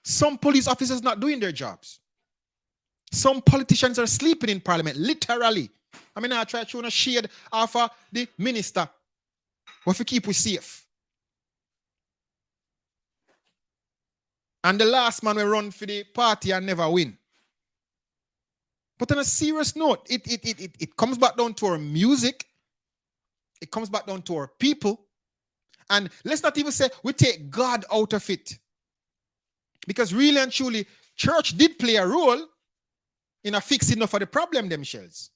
Some police officers not doing their jobs. Some politicians are sleeping in parliament, literally. I mean, I try to shade off the minister. But if we keep we safe. And the last man will run for the party and never win. But on a serious note, it comes back down to our music. It comes back down to our people. And let's not even say we take God out of it. Because really and truly, church did play a role in a fixing enough of the problem themselves.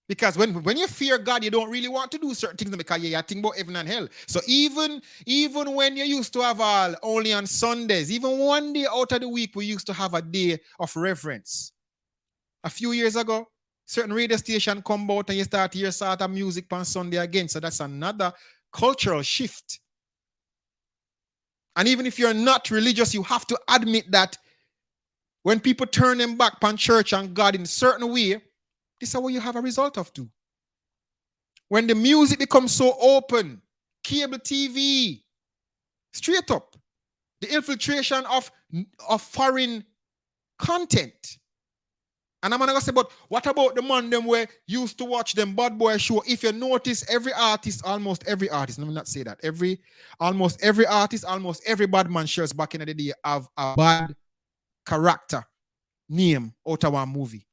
Because when you fear God, you don't really want to do certain things because you think about heaven and hell. So even when you used to have all only on Sundays, even one day out of the week, we used to have a day of reverence. A few years ago, certain radio station come out and you start to hear sort of music on Sunday again. So that's another cultural shift. And even if you're not religious, you have to admit that when people turn them back on church and God in a certain way, this is what you have a result of too. When the music becomes so open, cable TV, straight up, the infiltration of foreign content. And I'm gonna say, but what about the man them where used to watch them bad boy show? If you notice, almost every artist, let me not say that, almost every artist, almost every bad man shows back in the day have a bad character name out of one movie.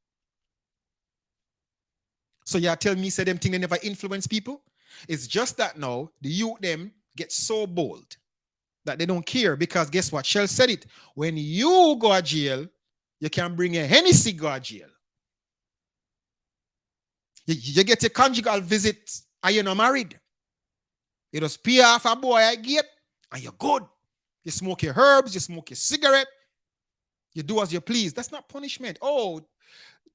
So you tell me, say them thing they never influence people? It's just that now the youth them get so bold that they don't care because guess what? Shell said it. When you go to jail, you can bring a Hennessy go to jail. You get a conjugal visit and you're not married. You just pay off a boy I get and you're good. You smoke your herbs, you smoke your cigarette, you do as you please. That's not punishment. Oh,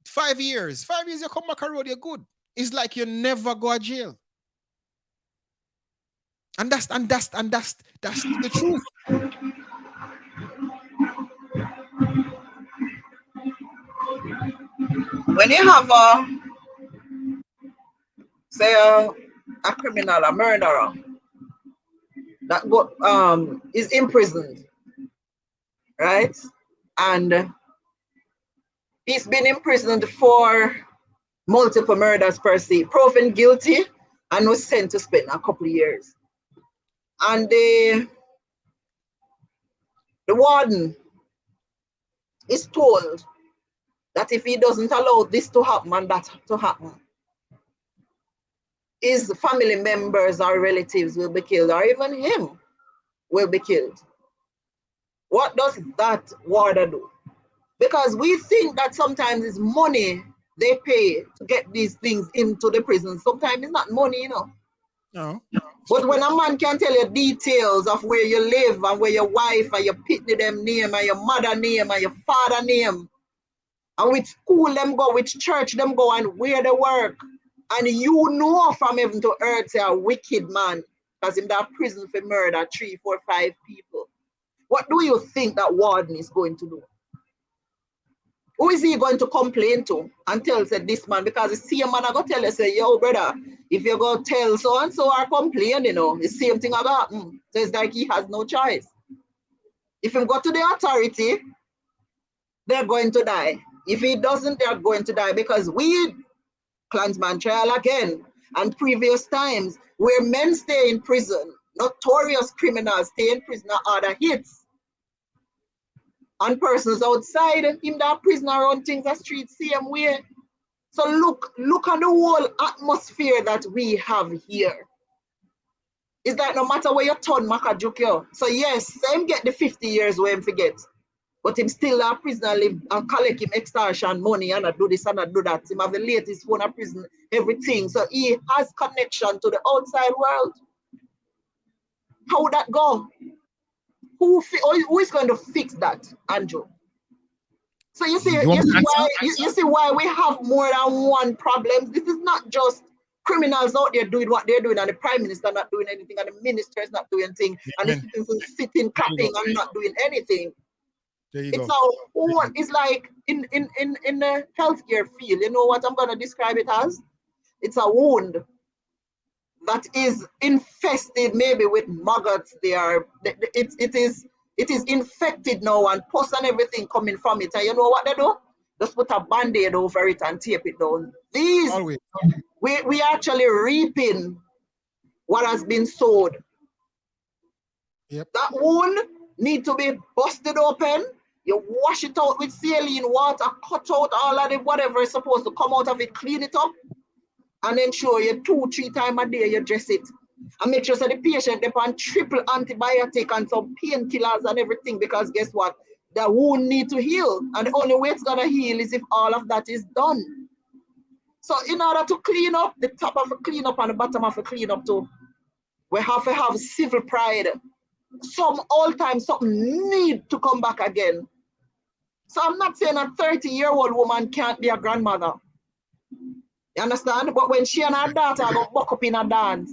5 years. 5 years you come back on road, you're good. It's like you never go to jail. And that's the truth. When you have a criminal, a murderer that is imprisoned, right? And he's been imprisoned for multiple murders per se, proven guilty and was sent to spend a couple of years. And the warden is told that if he doesn't allow this to happen and that to happen, his family members or relatives will be killed, or even him. will be killed. What does that warder do? Because we think that sometimes it's money they pay to get these things into the prison. Sometimes it's not money, you know. No, it's But true. when a man can tell you details of where you live and where your wife and your pitney them name and your mother name and your father name and which school them go, which church them go and where they work, and you know from heaven to earth say a wicked man because in that prison for murder 3, 4, 5 people. What do you think that warden is going to do? Who is he going to complain to and tell said this man? Because the same man I go tell you, say, yo, brother, if you go tell so and so or complain, you know, the same thing I got. So it's like he has no choice. If he go to the authority, they're going to die. If he doesn't, they're going to die because we, Klansman trial again, and previous times where men stay in prison, notorious criminals stay in prison at other hits. And persons outside him that prisoner run things the street same way. So look at the whole atmosphere that we have here. It's like no matter where you turn, Maka Jukyo. So yes, same get the 50 years where him forget. But him still a prisoner live and collect him extortion money and I do this and I do that. Him have the latest phone a prison, everything. So he has connection to the outside world. How would that go? Who is going to fix that, Andrew? So you see, You want me to answer? you see why we have more than one problem. This is not just criminals out there doing what they're doing, and the prime minister not doing anything, and the minister is not doing anything, and the Amen. citizens sitting There you clapping go. and not doing anything. There you It's go. our own. It's like in the healthcare field. You know what I'm gonna describe it as? It's a wound that is infested maybe with maggots. It is infected now and pus and everything coming from it. And you know what they do? Just put a band-aid over it and tape it down. These Always. we actually reaping what has been sowed. Yep. That wound need to be busted open. You wash it out with saline water, cut out all of the whatever is supposed to come out of it, clean it up, and ensure you 2-3 times a day you dress it. And make sure that the patient they on triple antibiotic and some painkillers and everything, because guess what? The wound need to heal. And the only way it's gonna heal is if all of that is done. So in order to clean up, the top of a clean up and the bottom of a clean up too, we have to have civil pride. Some all time something need to come back again. So I'm not saying a 30-year-old woman can't be a grandmother. You understand? But when she and her daughter go buck up in a dance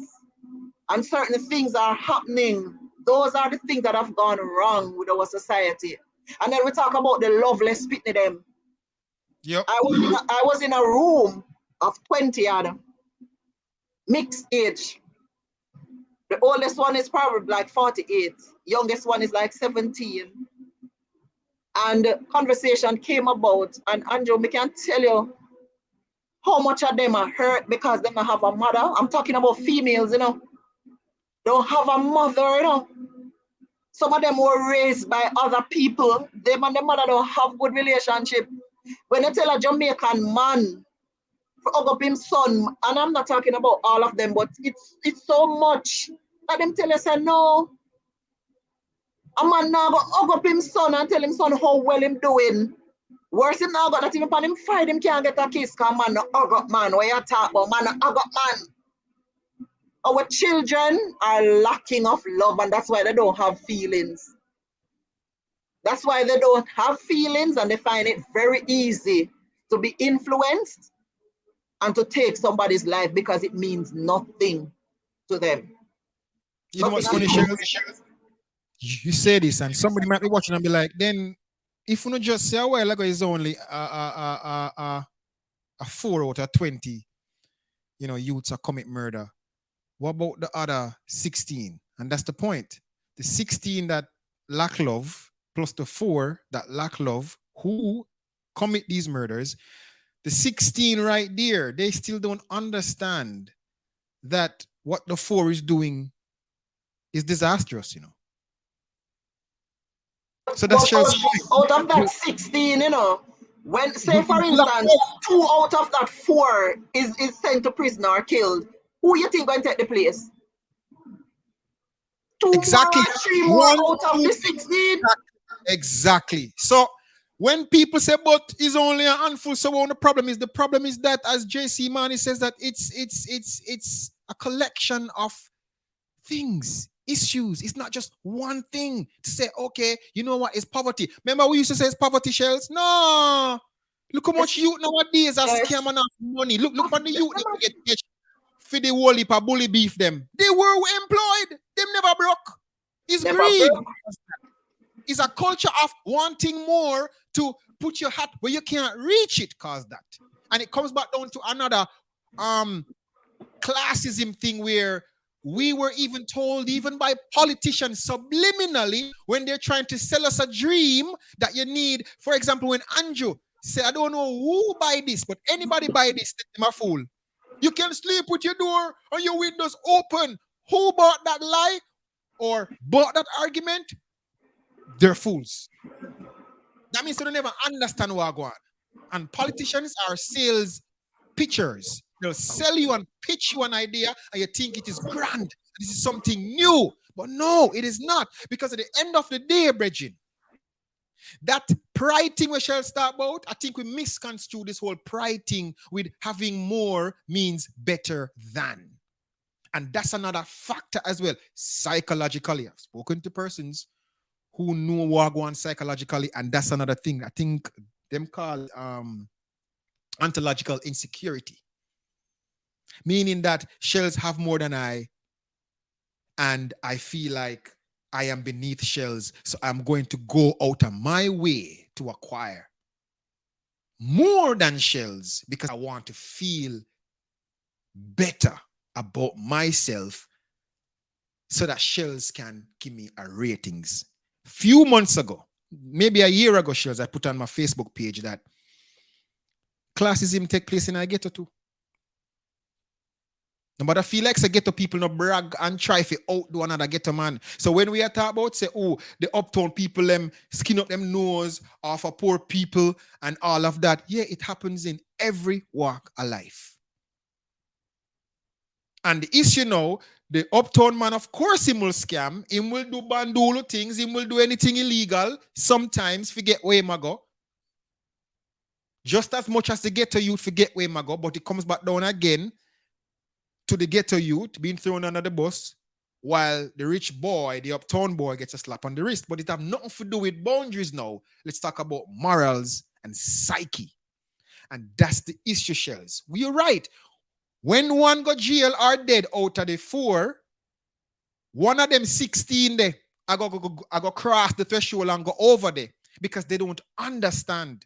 and certain things are happening, those are the things that have gone wrong with our society. And then we talk about the loveless pitney them. Yep. I was in a room of 20 odd, mixed age. The oldest one is probably like 48. Youngest one is like 17. And conversation came about, and Andrew, we can tell you how much of them are hurt because they don't have a mother. I'm talking about females, you know. Don't have a mother, you know. Some of them were raised by other people. Them and their mother don't have good relationship. When you tell a Jamaican man to hug up his son, and I'm not talking about all of them, but it's so much that them tell us, say, no, a man now go hug up his son and tell him son how well him doing. Worse him now got that even upon him fight, him can't get a kiss, because man no hug up man. What you talk about? Man no hug up man. Our children are lacking of love, and that's why they don't have feelings. That's why they don't have feelings, and they find it very easy to be influenced and to take somebody's life because it means nothing to them. You know Nothing what's at funny, all. Cheryl? You say this, and somebody might be watching and be like, then if you not just say a while ago it's only a 4 out of 20, youths are commit murder. What about the other 16? And that's the point. The 16 that lack love plus the 4 that lack love who commit these murders, the 16 right there, they still don't understand that what the 4 is doing is disastrous, So that's But just out of that 16, when say for instance, 2 out of that 4 is sent to prison or killed, who you think going to take the place? 2 more Exactly. or 3 more One, out of two, the 16. exactly. So when people say, but it's only a handful, so what the problem is that, as JC Money says, that it's a collection of things, issues. It's not just one thing to say, okay, you know what, it's poverty. Remember we used to say it's poverty, Shells? No. Look how much youth nowadays are Yes. scamming off money. Look on the youth they get for the whole heap of bully beef them. They were employed. Them never broke. It's Never greed. broke. It's a culture of wanting more to put your hat where you can't reach it, cause that. And it comes back down to another classism thing where we were even told, even by politicians subliminally, when they're trying to sell us a dream that you need. For example, when Andrew said, I don't know who buy this, but anybody buy this, I'm a fool. You can sleep with your door or your windows open. Who bought that lie or bought that argument? They're fools. That means they don't ever understand what I go on. And politicians are sales pitchers. They'll sell you and pitch you an idea and you think it is grand. This is something new. But no, it is not. Because at the end of the day, Bridget, that pride thing we shall start about, I think we misconstrue this whole pride thing with having more means better than. And that's another factor as well. Psychologically, I've spoken to persons who know what go on psychologically, and that's another thing. I think them call it ontological insecurity. Meaning that Shells have more than I, and I feel like I am beneath Shells, so I'm going to go out of my way to acquire more than Shells because I want to feel better about myself so that Shells can give me a ratings. Few months ago, maybe a year ago, Shells, I put on my Facebook page that classism take place in our ghetto too. No matter feel like say ghetto people no brag and try to outdo another ghetto man. So when we are talking about say, oh, the uptown people them skin up them nose off of poor people and all of that, yeah, it happens in every walk of life. And the issue now, the uptown man, of course, he will scam, he will do bandolo things, he will do anything illegal, sometimes forget where he go. Just as much as the ghetto youth forget where he go, but it comes back down again to the ghetto youth being thrown under the bus, while the rich boy, the uptown boy, gets a slap on the wrist. But it have nothing to do with boundaries now. Let's talk about morals and psyche. And that's the issue, Shells. We're right. When one go jail or dead out of the 4, one of them 16 there, I go cross the threshold and go over there because they don't understand.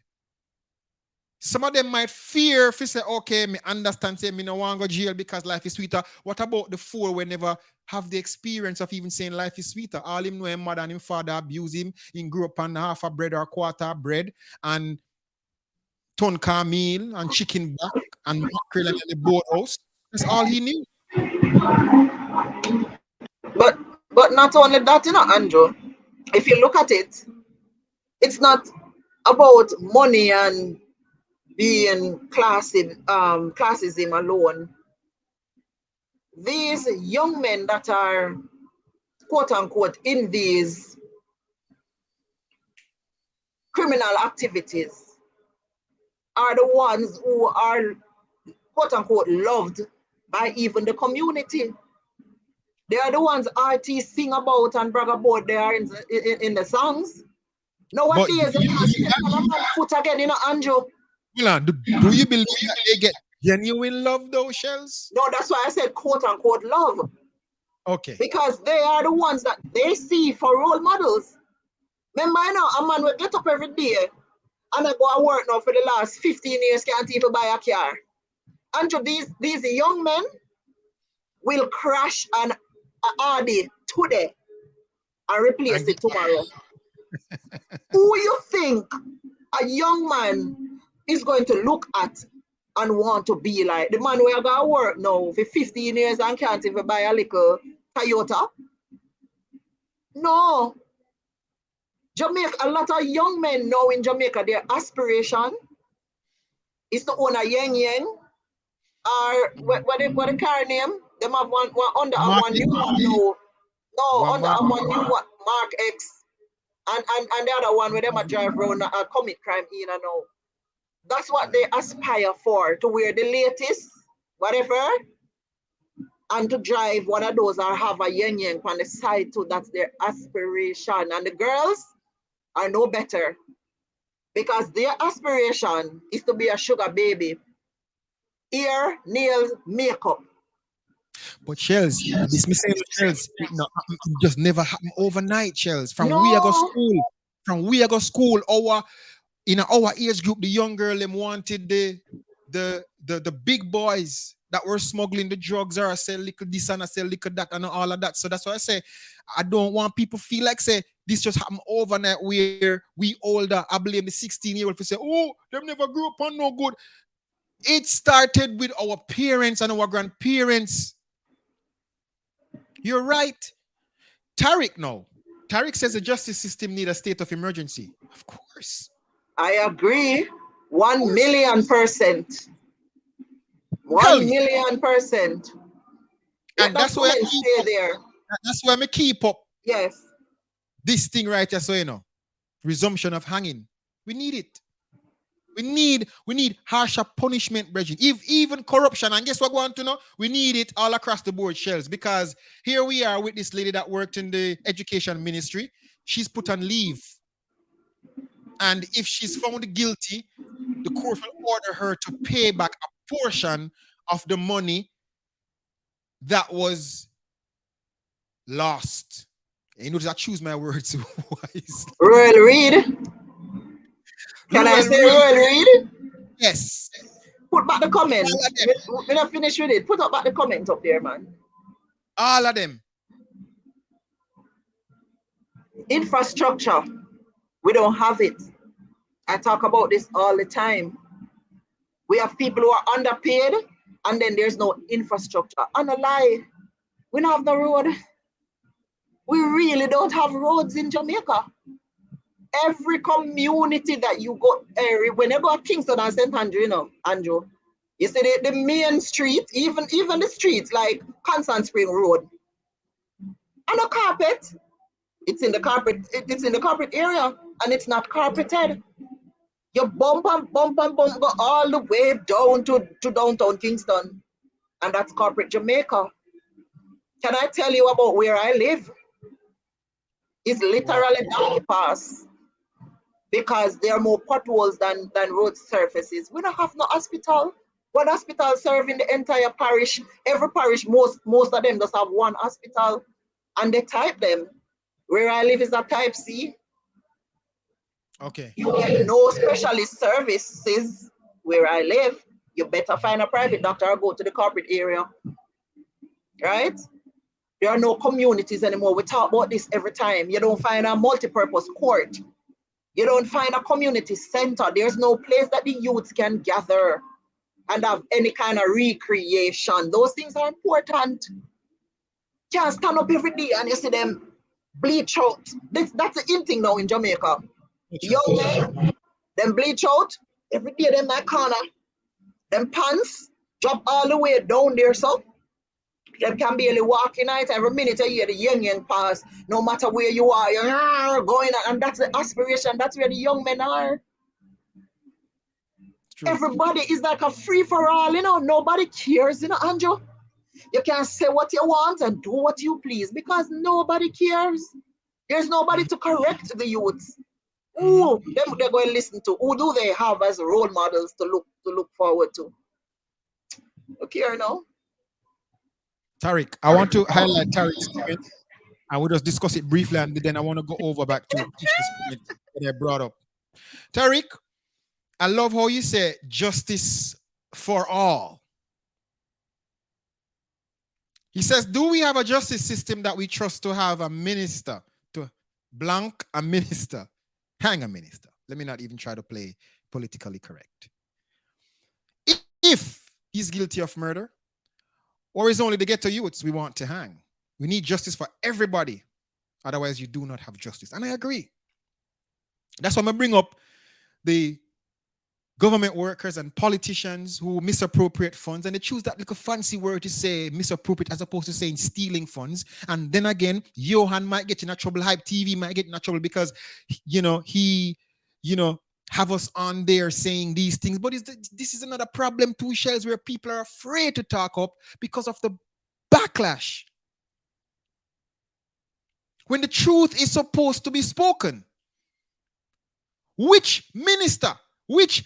Some of them might fear if you say, okay, me understand, say, me no want to go jail because life is sweeter. What about the 4 who never have the experience of even saying life is sweeter? All him know him mother and him father abuse him. He grew up on half a bread or a quarter of bread and tonka meal and chicken back and mackerel in the boathouse. That's all he knew. But not only that, Andrew. If you look at it, it's not about money and being classism alone. These young men that are quote unquote in these criminal activities are the ones who are quote unquote loved by even the community. They are the ones artists sing about and brag about. They are in the songs. Nowadays, you can't step on a man's foot again, Andrew. Do you believe that they get genuine love, though, Shells? No, that's why I said quote unquote love. Okay. Because they are the ones that they see for role models. Remember, a man will get up every day and I go to work now for the last 15 years, can't even buy a car. Andrew, these young men will crash an Audi today and replace it tomorrow. Who you think a young man is going to look at and want to be like? The man who are going to work now for 15 years and can't even buy a little Toyota? No. Jamaica, a lot of young men now in Jamaica, their aspiration is to own a Yang Yang or what the car name? Them have one under one new one now. No, One on mark. I'm on new one, Mark X. And the other one where them a drive around commit crime in and out. That's what they aspire for, to wear the latest, whatever, and to drive one of those or have a yen yen on the side too. That's their aspiration. And the girls are no better because their aspiration is to be a sugar baby. Ear, nails, makeup. But Shells, this missing Shells, it just never happen overnight, Shells. From we go No, school, our in our age group, the young girl them wanted the big boys that were smuggling the drugs or sell little this and I sell little that and all of that. So that's why I say I don't want people feel like say this just happened overnight where we older. I blame the 16-year-old for say, oh, them never grew up on no good. It started with our parents and our grandparents. You're right. Tariq now. Tariq says the justice system need a state of emergency. Of course. I agree. 1,000,000%. Tell 1,000,000%. Let and that that's why I comment keep stay up. there. That's why I keep up Yes. this thing right here. So resumption of hanging. We need it. We need harsher punishment regime. If even corruption, and guess what we want to know? We need it all across the board, Shells, because here we are with this lady that worked in the education ministry. She's put on leave. And if she's found guilty, the court will order her to pay back a portion of the money that was lost. And you notice I choose my words wisely. Royal Reed. Can I say Royal Reed? Yes. Put back the comment. All of them. We're not finished with it. Put up back the comment up there, man. All of them. Infrastructure. We don't have it. I talk about this all the time. We have people who are underpaid and then there's no infrastructure. And a lie. We don't have the road. We really don't have roads in Jamaica. Every community that you go, when you go to Kingston and St. Andrew, Andrew, you see the main street, even the streets like Constant Spring Road, and a carpet. It's in the carpet area, and it's not carpeted. You bump go all the way down to downtown Kingston, and that's corporate Jamaica. Can I tell you about where I live? It's literally down pass because there are more potholes than road surfaces. We don't have no hospital. One hospital serving the entire parish. Every parish, most of them just have one hospital, and they type them. Where I live is a type C. Okay. You get no specialist services where I live. You better find a private doctor or go to the corporate area. Right? There are no communities anymore. We talk about this every time. You don't find a multi-purpose court. You don't find a community center. There's no place that the youths can gather and have any kind of recreation. Those things are important. Can't stand up every day and you see them bleach out. That's the in thing now in Jamaica. Young men, them bleach out. Every day them my corner. Them pants drop all the way down there, so them can barely walk in night. Every minute you hear the young pass. No matter where you are, you're going, and that's the aspiration. That's where the young men are. True. Everybody is like a free for all, Nobody cares, Andrew. You can say what you want and do what you please because nobody cares. There's nobody to correct the youths. Who they're going to listen to? Who do they have as role models to look forward to? Okay, now. Tariq, I want to highlight Tariq's comment and we'll just discuss it briefly and then I want to go over back to Tisha's comment that I brought up. Tariq, I love how you say justice for all. He says, do we have a justice system that we trust to have a minister, to blank a minister, hang a minister? Let me not even try to play politically correct. If he's guilty of murder, or is only the ghetto youths we want to hang? We need justice for everybody. Otherwise, you do not have justice. And I agree. That's why I'm going to bring up the government workers and politicians who misappropriate funds, and they choose that little fancy word to say misappropriate as opposed to saying stealing funds. And then again, Johan might get in trouble, Hype TV might get in trouble because, he, have us on there saying these things. But this is another problem too, Shells, where people are afraid to talk up because of the backlash. When the truth is supposed to be spoken. Which minister, which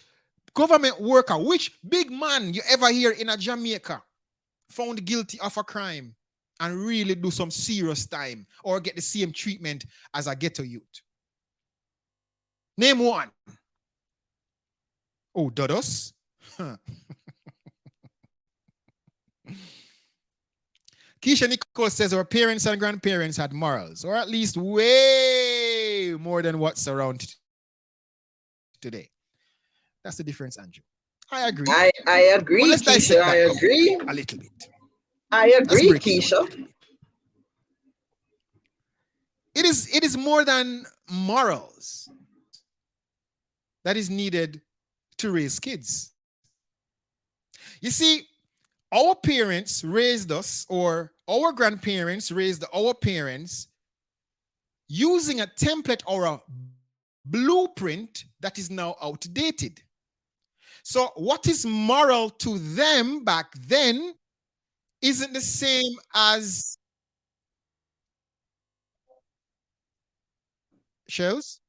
government worker, which big man you ever hear in a Jamaica found guilty of a crime and really do some serious time or get the same treatment as a ghetto youth? Name one. Oh, Dodos? Huh. Keisha Nicole says our parents and grandparents had morals, or at least way more than what's around today. That's the difference, Andrew. I agree. I agree, But let's Keisha. dissect that I agree. a little bit. I agree, Keisha. It is more than morals that is needed to raise kids. You see, our parents raised us, or our grandparents raised our parents using a template or a blueprint that is now outdated. So what is moral to them back then isn't the same as Shells.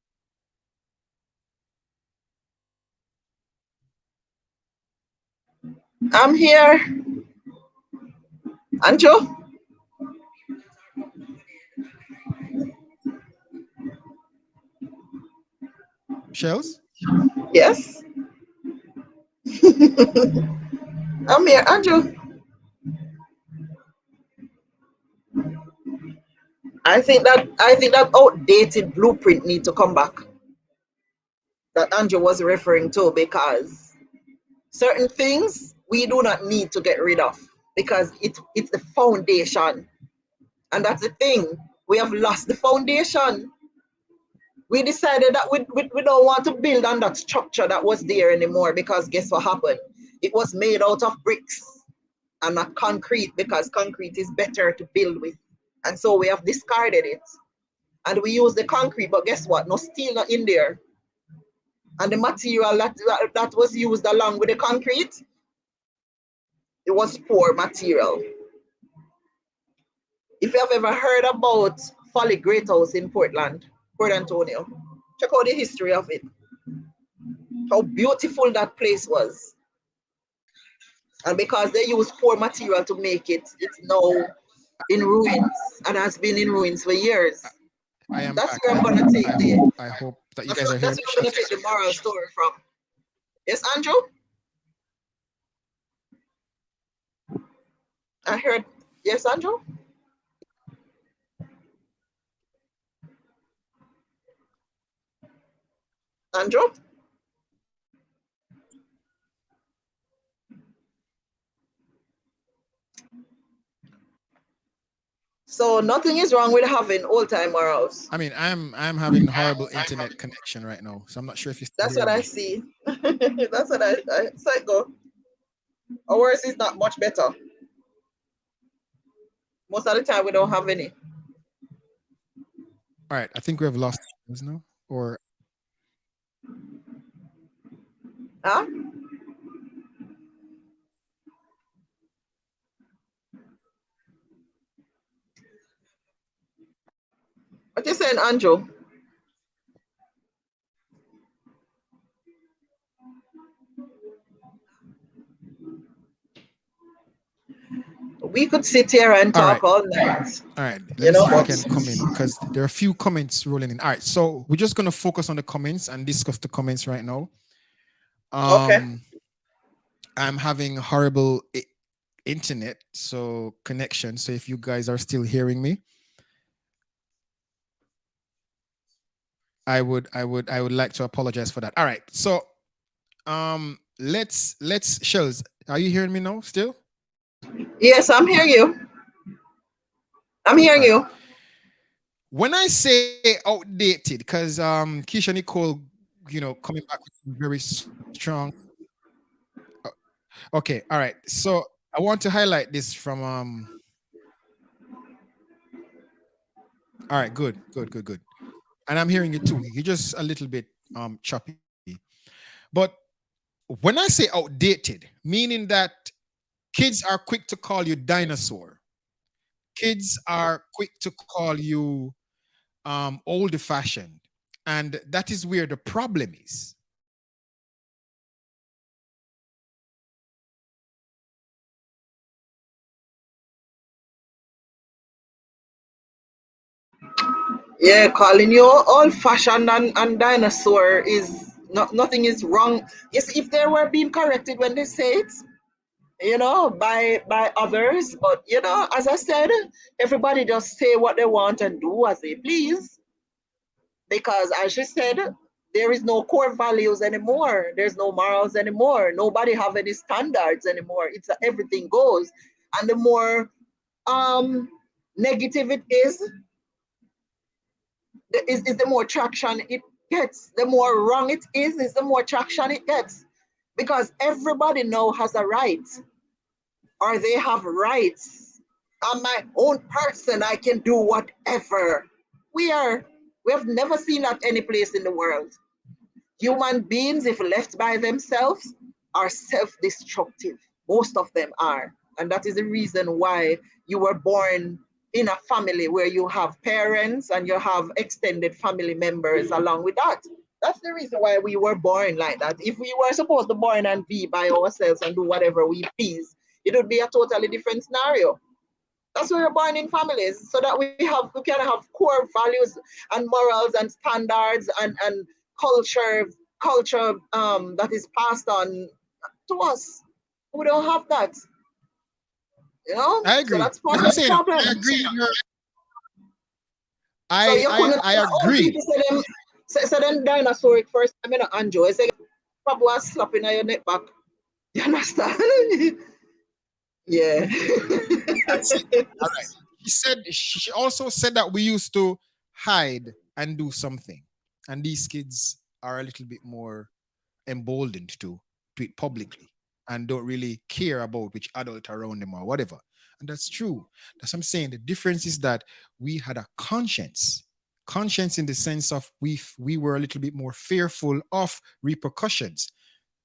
I'm here. Anjo? Shells? Yes. I'm here, Anjo. I think that outdated blueprint need to come back. That Andrew was referring to, because certain things we do not need to get rid of because it's the foundation. And that's the thing. We have lost the foundation. We decided that we don't want to build on that structure that was there anymore, because guess what happened? It was made out of bricks and not concrete, because concrete is better to build with. And so we have discarded it. And we use the concrete, but guess what? No steel not in there. And the material that was used along with the concrete, it was poor material. If you have ever heard about Folly Great House in Port Antonio, check out the history of it. How beautiful that place was. And because they use poor material to make it, it's now in ruins and has been in ruins for years. I am That's back. where I'm gonna take I hope that you that's guys are hearing where I'm gonna take the moral story from. Yes, Andrew? I heard. Yes, Andrew? Andrew? So nothing is wrong with having old time morals. I mean, I'm having horrible internet connection right now, so I'm not sure if you still That's hear what I me. see. That's what I say. Go. Ours is not much better. Most of the time, we don't have any. All right, I think we have lost now, or Huh? What you saying, Andrew? We could sit here and All talk right. all night. All right, let You me see know if I what? can come in because there are a few comments rolling in. All right, so we're just gonna focus on the comments and discuss the comments right now. Okay. I'm having horrible internet connection. So if you guys are still hearing me, I would like to apologize for that. All right, so let's Shells. Are you hearing me now? Still? Yes, I'm hearing you. I'm hearing All right. you. When I say outdated, because Keisha Nicole coming back with some very strong. Okay, all right. So I want to highlight this from All right, good, good, good, good. And I'm hearing it too. You're just a little bit choppy. But when I say outdated, meaning that kids are quick to call you dinosaur. Kids are quick to call you old fashioned. And that is where the problem is. Yeah, calling you old fashioned and dinosaur is not, nothing is wrong. Yes, if they were being corrected when they say it, by others. But as I said, everybody just say what they want and do as they please. Because as she said, there is no core values anymore. There's no morals anymore. Nobody have any standards anymore. It's everything goes. And the more um negative it is the more traction it gets. The more wrong it is the more traction it gets. Because everybody now has a right, or they have rights. I'm my own person. I can do whatever. We are. We have never seen that any place in the world. Human beings, if left by themselves, are self-destructive. Most of them are. And that is the reason why you were born in a family where you have parents and you have extended family members along with that. That's the reason why we were born like that. If we were supposed to born and be by ourselves and do whatever we please, it would be a totally different scenario. That's why we're born in families, so that we can have core values and morals and standards and culture that is passed on to us. We don't have that, I so agree. that's part As of I'm the saying, problem. I agree. So you couldn't I old agree. people say them dinosauric first time in enjoy. Say probably was slapping on your neck back. You understand? Yeah. That's it. All right. She also said that we used to hide and do something. And these kids are a little bit more emboldened to do it publicly and don't really care about which adult around them or whatever. And that's true. That's what I'm saying. The difference is that we had a conscience. Conscience in the sense of we were a little bit more fearful of repercussions.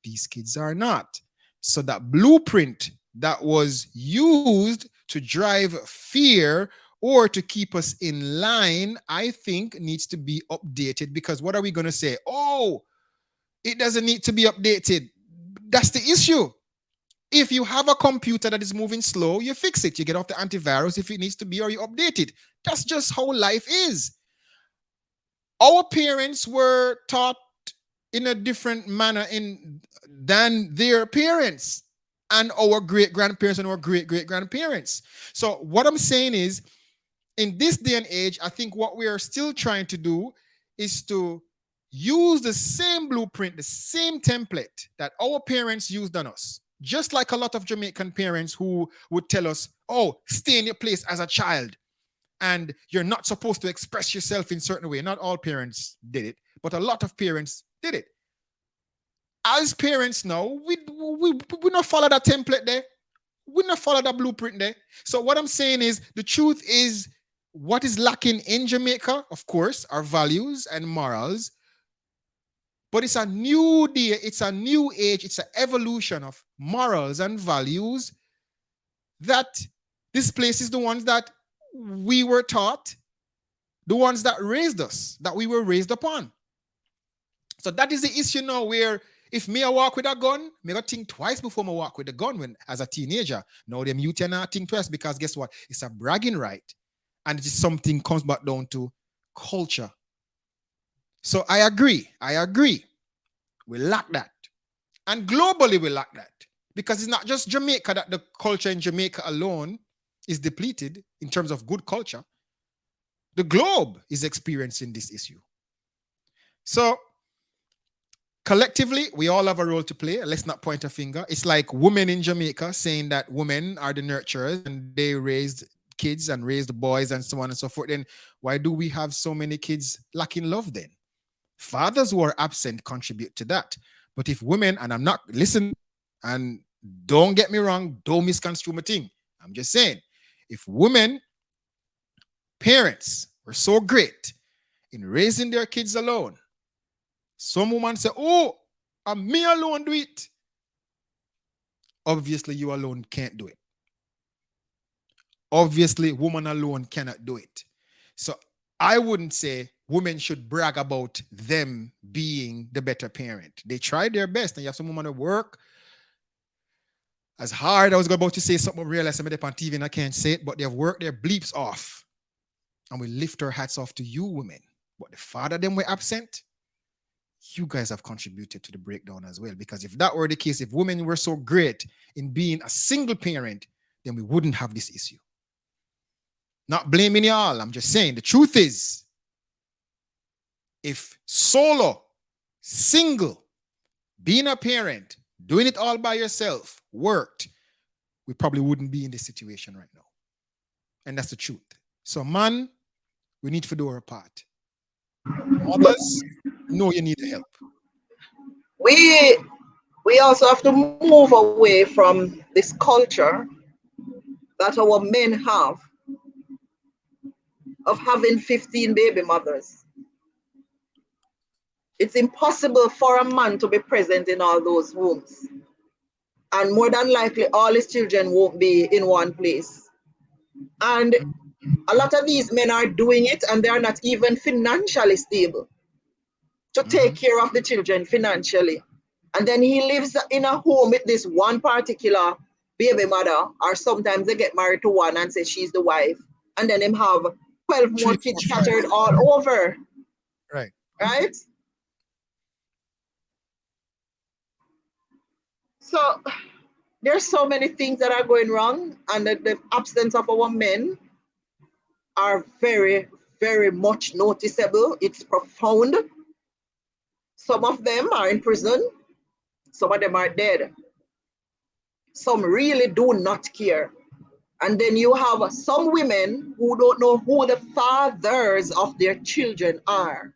These kids are not. So that blueprint that was used to drive fear or to keep us in line, I think needs to be updated, because what are we going to say? Oh, it doesn't need to be updated. That's the issue. If you have a computer that is moving slow, you fix it. You get off the antivirus if it needs to be, or you update it. That's just how life is. Our parents were taught in a different manner than their parents and our great grandparents and our great great grandparents. So what I'm saying is, in this day and age, I think what we are still trying to do is to use the same blueprint, the same template that our parents used on us. Just like a lot of Jamaican parents who would tell us, oh, stay in your place as a child and you're not supposed to express yourself in certain way. Not all parents did it, but a lot of parents did it. As parents now, we not follow that template there. We not follow that blueprint there. So what I'm saying is, the truth is, what is lacking in Jamaica, of course, are values and morals. But it's a new day, it's a new age, it's an evolution of morals and values that displaces the ones that we were taught, the ones that raised us, that we were raised upon. So that is the issue now, where if me I walk with a gun, me gotta think twice before I walk with a gun when as a teenager. Now them youth not think twice, because guess what? It's a bragging right. And it is something comes back down to culture. So I agree. We lack that. And globally we lack that. Because it's not just Jamaica that the culture in Jamaica alone is depleted in terms of good culture. The globe is experiencing this issue. So collectively, we all have a role to play. Let's not point a finger. It's like women in Jamaica saying that women are the nurturers and they raised kids and raised boys and so on and so forth. Then why do we have so many kids lacking love then? Fathers who are absent contribute to that. But if women, and I'm not, listen, and don't get me wrong, don't misconstrue my thing. I'm just saying, if women, parents, were so great in raising their kids alone, some women say, oh, and me alone do it. Obviously, you alone can't do it. Obviously, woman alone cannot do it. So I wouldn't say women should brag about them being the better parent. They try their best, and you have some women who work as hard. I was about to say something, realize I'm on TV and I can't say it, but they've worked their bleeps off. And we lift our hats off to you women. But the father them were absent, you guys have contributed to the breakdown as well. Because if that were the case, if women were so great in being a single parent, then we wouldn't have this issue. Not blaming y'all, I'm just saying the truth is, if solo, single, being a parent, doing it all by yourself worked, we probably wouldn't be in this situation right now. And that's the truth. So man, we need to do our part. Others, know you need help. We also have to move away from this culture that our men have of having 15 baby mothers. It's impossible for a man to be present in all those homes. And more than likely, all his children won't be in one place. And a lot of these men are doing it and they are not even financially stable to take care of the children financially. And then he lives in a home with this one particular baby mother, or sometimes they get married to one and say she's the wife. And then him have 12 more kids scattered all over. Right. Right? So there's so many things that are going wrong, and the absence of our men are very, very much noticeable. It's profound. Some of them are in prison. Some of them are dead. Some really do not care. And then you have some women who don't know who the fathers of their children are.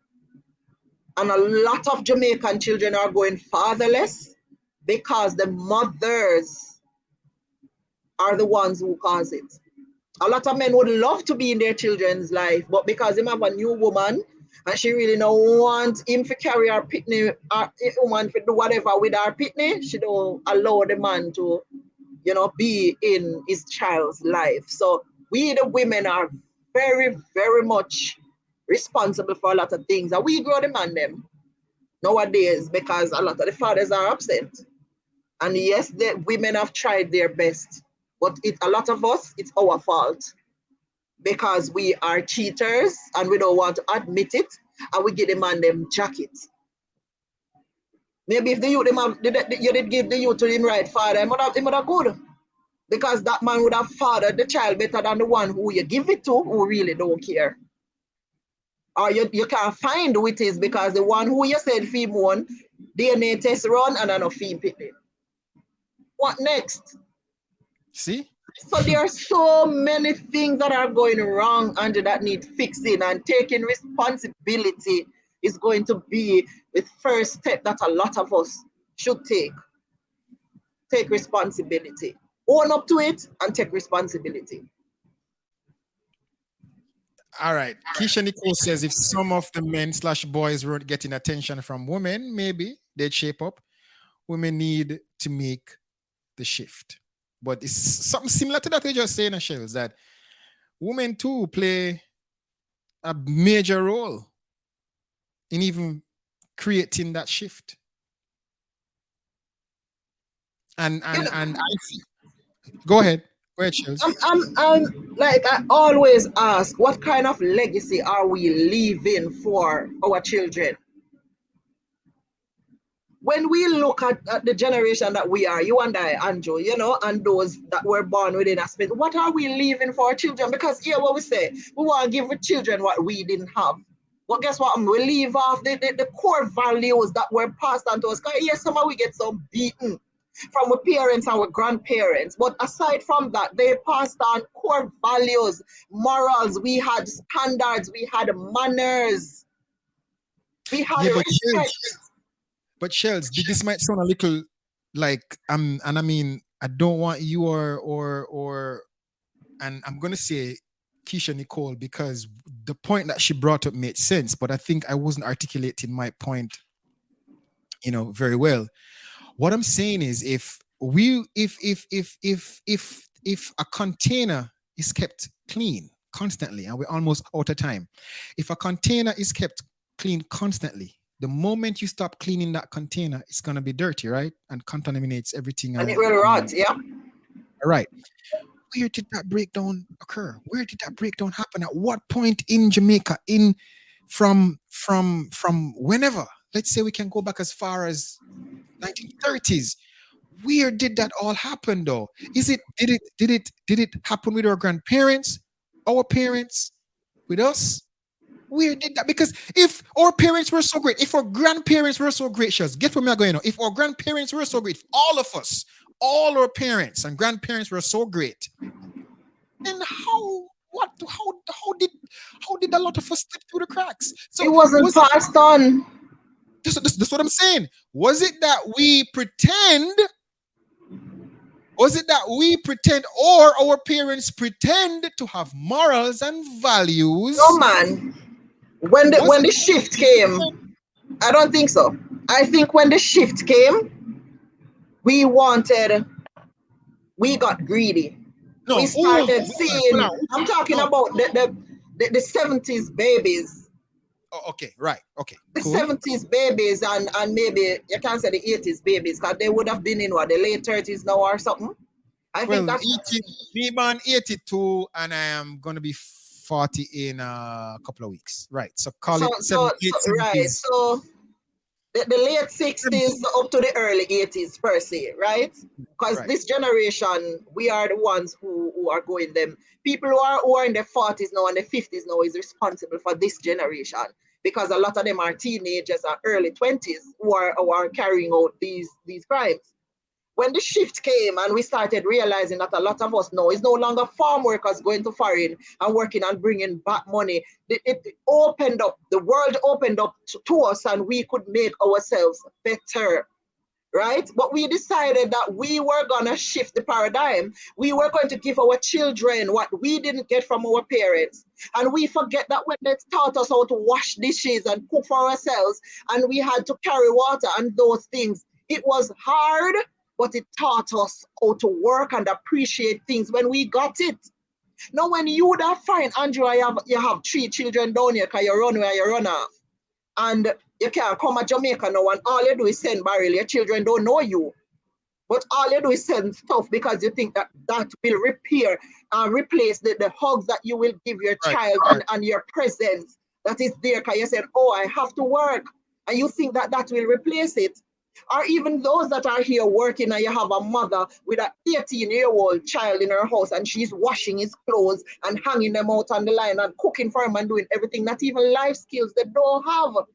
And a lot of Jamaican children are going fatherless because the mothers are the ones who cause it. A lot of men would love to be in their children's life, but because they have a new woman and she really don't want him to carry her pitney, or woman to do whatever with her pitney, she don't allow the man to, be in his child's life. So we, the women, are very, very much responsible for a lot of things. And we grow the man them nowadays because a lot of the fathers are absent. And yes, the women have tried their best, but a lot of us, it's our fault because we are cheaters and we don't want to admit it, and we give the man them jackets. Maybe if the youth you did give the youth to him right father, he would have good. Because that man would have fathered the child better than the one who you give it to who really don't care. Or you can't find who it is because the one who you said fee one, DNA test run and no fee picking. What next? See? So there are so many things that are going wrong under that need fixing, and taking responsibility is going to be the first step that a lot of us should take. Take responsibility. Own up to it and take responsibility. All right. Keisha Nicole says if some of the men/boys weren't getting attention from women, maybe they'd shape up. Women need to make the shift. But it's something similar to that they just saying, Shells, that women too play a major role in even creating that shift. And I feel, go ahead, Shells. I'm like I always ask, what kind of legacy are we leaving for our children? When we look at the generation that we are, you and I, Andrew, and those that were born within a space, what are we leaving for our children? Because here, what we say, we want to give the children what we didn't have. But guess what? We leave off the core values that were passed on to us. Because yes, somehow we get some beaten from our parents and our grandparents. But aside from that, they passed on core values, morals. We had standards, we had manners. We had Yeah, respect. but Shells, this might sound a little like and I mean, I don't want you or and I'm gonna say Keisha Nicole because the point that she brought up made sense, but I think I wasn't articulating my point, very well. What I'm saying is if a container is kept clean constantly, and we're almost out of time, if a container is kept clean constantly, the moment you stop cleaning that container, it's gonna be dirty, right? And contaminates everything And it will rot, yeah. right. Where did that breakdown occur? Where did that breakdown happen? At what point in Jamaica? From whenever? Let's say we can go back as far as 1930s. Where did that all happen though? Did it happen with our grandparents, our parents, with us? Where did that? Because if our parents were so great, if our grandparents were so gracious, get where we are going on. If our grandparents were so great, all of us, all our parents and grandparents were so great, then how did a lot of us slip through the cracks? It So wasn't was it passed on. this what I'm saying? Was it that we pretend? Was it that we pretend or our parents pretend to have morals and values? No man. When the Was when it the shift came, I don't think so. I think when the shift came, we wanted, we got greedy. We no? Oh, started hold seeing. on. I'm talking No. about the 70s babies, Oh, okay, right. Okay, the cool. 70s babies, and maybe you can't say the 80s babies because they would have been in what, the late 30s now or something. I think Well, that's 80, me born 82, and I am gonna be 40 in a couple of weeks. Right. So call so it so, 78, so right. 70s. So the late 60s up to the early 80s per se, right? Because Right. this generation, we are the ones who are going them. People who are in their 40s now and the 50s now is responsible for this generation because a lot of them are teenagers and early 20s who are carrying out these crimes. When the shift came and we started realizing that a lot of us now is no longer farm workers going to foreign and working and bringing back money, it opened up, the world opened up to us and we could make ourselves better, right? But we decided that we were going to shift the paradigm. We were going to give our children what we didn't get from our parents. And we forget that when they taught us how to wash dishes and cook for ourselves, and we had to carry water and those things, it was hard, but it taught us how to work and appreciate things when we got it. Now, when you that find Andrew, you have 3 children down here because you run where you run off. And you can't come to Jamaica now and all you do is send barrel. Your children don't know you. But all you do is send stuff because you think that that will repair and replace the hugs that you will give your Right. child and your presence that is there because you said, oh, I have to work. And you think that that will replace it. Or even those that are here working and you have a mother with an 18-year-old child in her house and she's washing his clothes and hanging them out on the line and cooking for him and doing everything, not even life skills they don't have.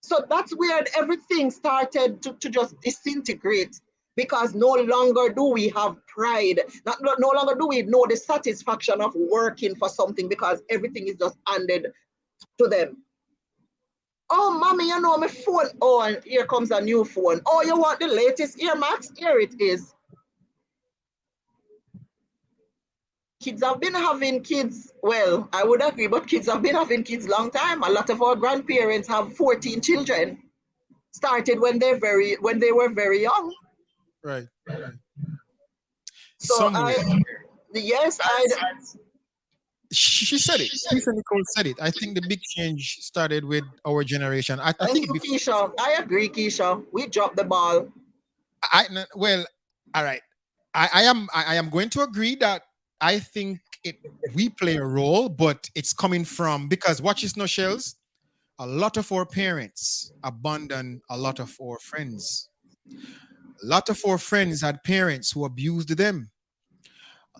So that's where everything started to just disintegrate because no longer do we have pride. No longer do we know the satisfaction of working for something because everything is just handed to them. Oh, mommy, you know my phone. Oh, and here comes a new phone. Oh, you want the latest Air Max? Here it is. Kids have been having kids. Well, I would agree, but kids have been having kids long time. A lot of our grandparents have 14 children. Started when they were very young. Right. Right. So Somewhere. yes, She said it. Keisha Nicole said it. I think the big change started with our generation. I thank think you, before Keisha. I agree, Keisha. We dropped the ball. well, all right. I am going to agree that I think we play a role, but it's coming from because watch this no shells. A lot of our parents abandoned a lot of our friends. A lot of our friends had parents who abused them.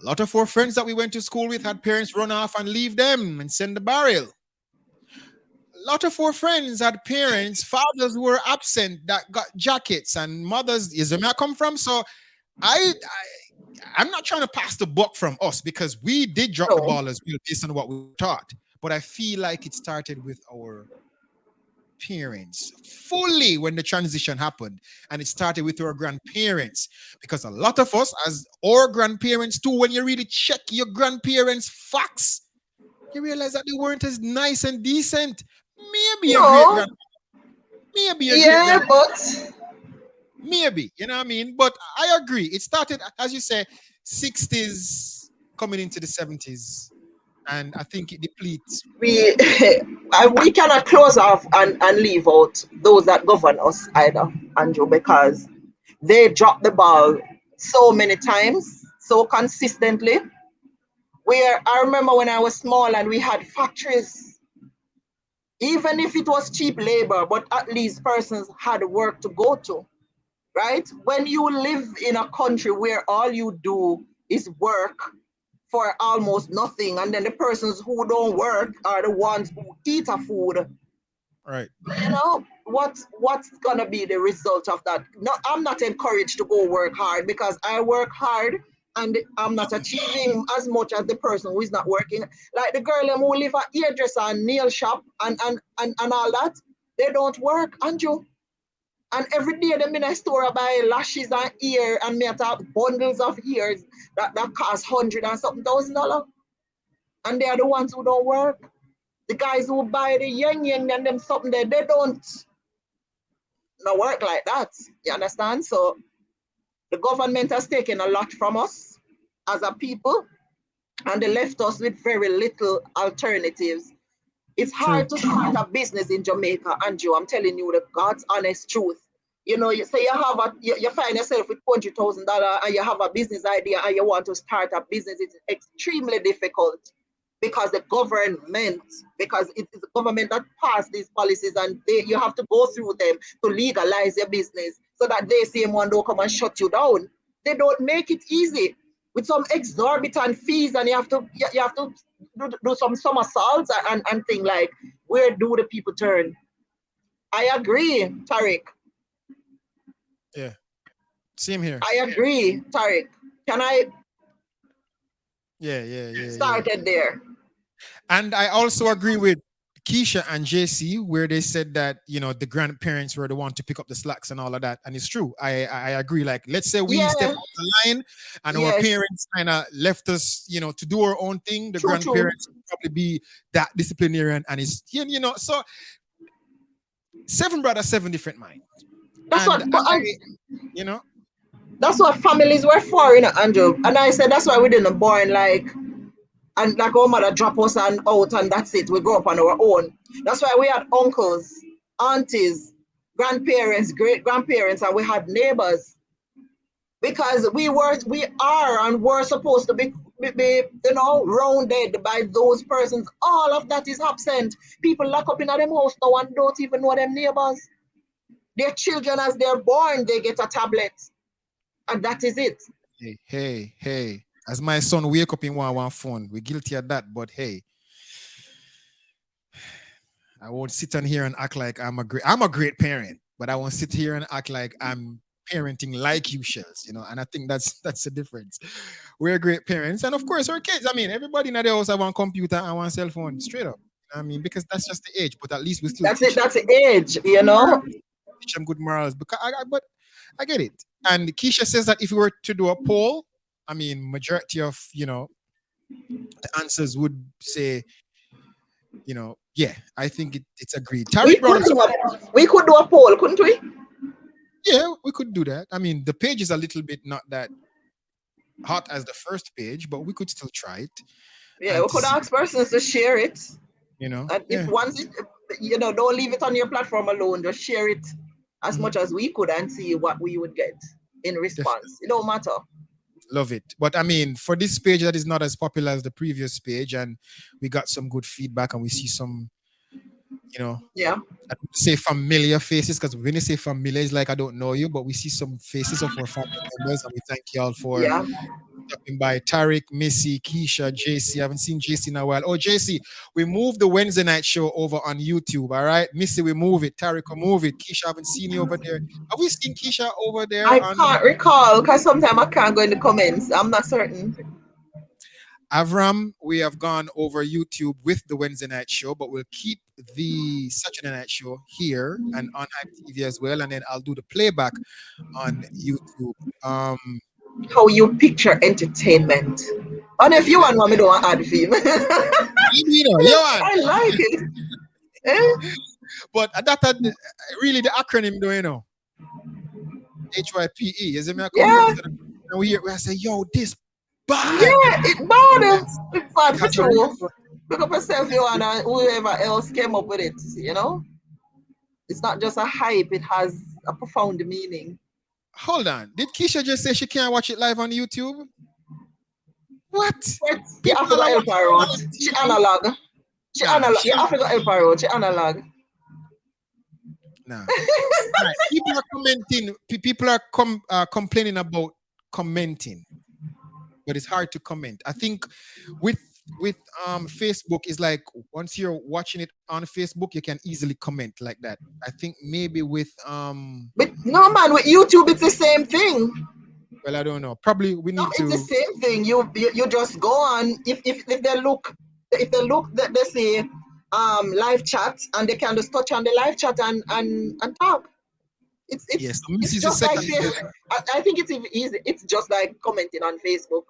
A lot of our friends that we went to school with had parents run off and leave them and send the barrel. A lot of our friends had parents, fathers who were absent that got jackets and mothers. Is where I come from? So I'm not trying to pass the buck from us because we did drop the No, ball as well based on what we taught. But I feel like it started with our grandparents fully when the transition happened, and it started with our grandparents, because a lot of us, as our grandparents too, when you really check your grandparents' facts, you realize that they weren't as nice and decent. Maybe your great No, grand, maybe your great yeah, grand, but maybe, you know what I mean. But I agree. It started, as you say, 60s coming into the 70s, and I think it depletes. we we cannot close off and leave out those that govern us either, Andrew, because they drop the ball so many times, so consistently. Where I remember when I was small and we had factories, even if it was cheap labor, but at least persons had work to go to, right? When you live in a country where all you do is work for almost nothing, and then the persons who don't work are the ones who eat a food, Right. what's gonna be the result of that? No, I'm not encouraged to go work hard because I work hard and I'm not achieving as much as the person who is not working. Like the girl who live at hairdresser and nail shop and all that, they don't work, Andrew. And every day them in a store I buy lashes and ear and me have bundles of ears that cost hundred and something $1,000. And they are the ones who don't work. The guys who buy the yang and them something there, they don't no work like that. You understand? So the government has taken a lot from us as a people, and they left us with very little alternatives. It's True. hard to start a business in Jamaica, Andrew. I'm telling you the God's honest truth. You say you find yourself with $20,000 and you have a business idea and you want to start a business. It's extremely difficult because because it is the government that passed these policies, and you have to go through them to legalize your business so that they same one don't come and shut you down. They don't make it easy with some exorbitant fees, and you have to do some somersaults and thing like, where do the people turn? I agree, Tariq. Yeah. Same here. I agree, Tariq. Can I Yeah. started there? And I also agree with Keisha and JC, where they said that, the grandparents were the one to pick up the slacks and all of that. And it's true. I agree. Like, let's say we step Yeah, off the line and our yes, parents kind of left us, to do our own thing. The true. grandparents would probably be that disciplinarian, and it's, so seven brothers, seven different minds. That's And what, but you know, that's what families were for, Andrew. And I said that's why we didn't born like, and like our mother drop us and out and that's it. We grow up on our own. That's why we had uncles, aunties, grandparents, great grandparents, and we had neighbors because we are and were supposed to be rounded by those persons. All of that is absent. People lock up in them house now and don't even know them neighbors. Their children, as they're born, they get a tablet, and that is it. hey. As my son wake up in one phone, we're guilty of that. But hey, I won't sit on here and act like I'm a great parent, but I won't sit here and act like I'm parenting like you shells, and I think that's the difference. We're great parents, and of course our kids. I mean, everybody in the house have one computer and one cell phone, straight up. I mean, because that's just the age, but at least we still That's it. teach That's the age. them good morals. Because but I get it. And Keisha says that if we were to do a poll, I mean, majority of the answers would say, yeah, I think it's agreed. We Tariq brought could up, do a poll, couldn't we? yeah, we could do that. I mean, the page is a little bit not that hot as the first page, but we could still try it Yeah, and we to could see, ask persons to share it. And if yeah, once don't leave it on your platform alone, just share it as mhm, much as we could and see what we would get in definitely response. It don't matter. love it. But I mean, for this page that is not as popular as the previous page, and we got some good feedback, and we see some, you know, Yeah, I don't say familiar faces, because when you say familiar, it's like I don't know you, but we see some faces of our family members, and we thank y'all for yeah. stopping by. Tariq, Missy, Keisha, JC. I haven't seen JC in a while. Oh, JC, we moved the Wednesday night show over on YouTube. All right, Missy, we move it. Tariq, we move it. Keisha, I haven't seen you over there. Have we seen Keisha over there I on? can't recall because sometimes I can't go in the comments. I'm not certain. Avram, we have gone over YouTube with the Wednesday night show, but we'll keep the Saturday night show here and on Hype TV as well. And then I'll do the playback on YouTube. How you picture entertainment. And if you want me to add film. You know, you want. I like it. Eh? But that really the acronym, though, you know. HYPE. Is it me? I come from Yeah, Southern- and we I say, yo, this bad. yeah, it bad. It's bad for Because I true. Pick up yourself, you and whoever else came up with it, you know? It's not just a hype, it has a profound meaning. hold on. Did Keisha just say she can't watch it live on YouTube? What? But you have to People go are help watching her it out. on She TV. analog. She Nah, analog. You have to go help her out. She analog. nah. Right. People are commenting. People are complaining about commenting, but it's hard to comment. I think with Facebook is like once you're watching it on Facebook, you can easily comment like that. I think maybe with But no man, with YouTube it's the same thing. well, I don't know. Probably we No, need it's the to. same thing. You just go on. If they look, they say live chat, and they can just touch on the live chat and talk. It's Yes, it's so it's Mrs. just like Second. face. I think it's even easy. It's just like commenting on Facebook.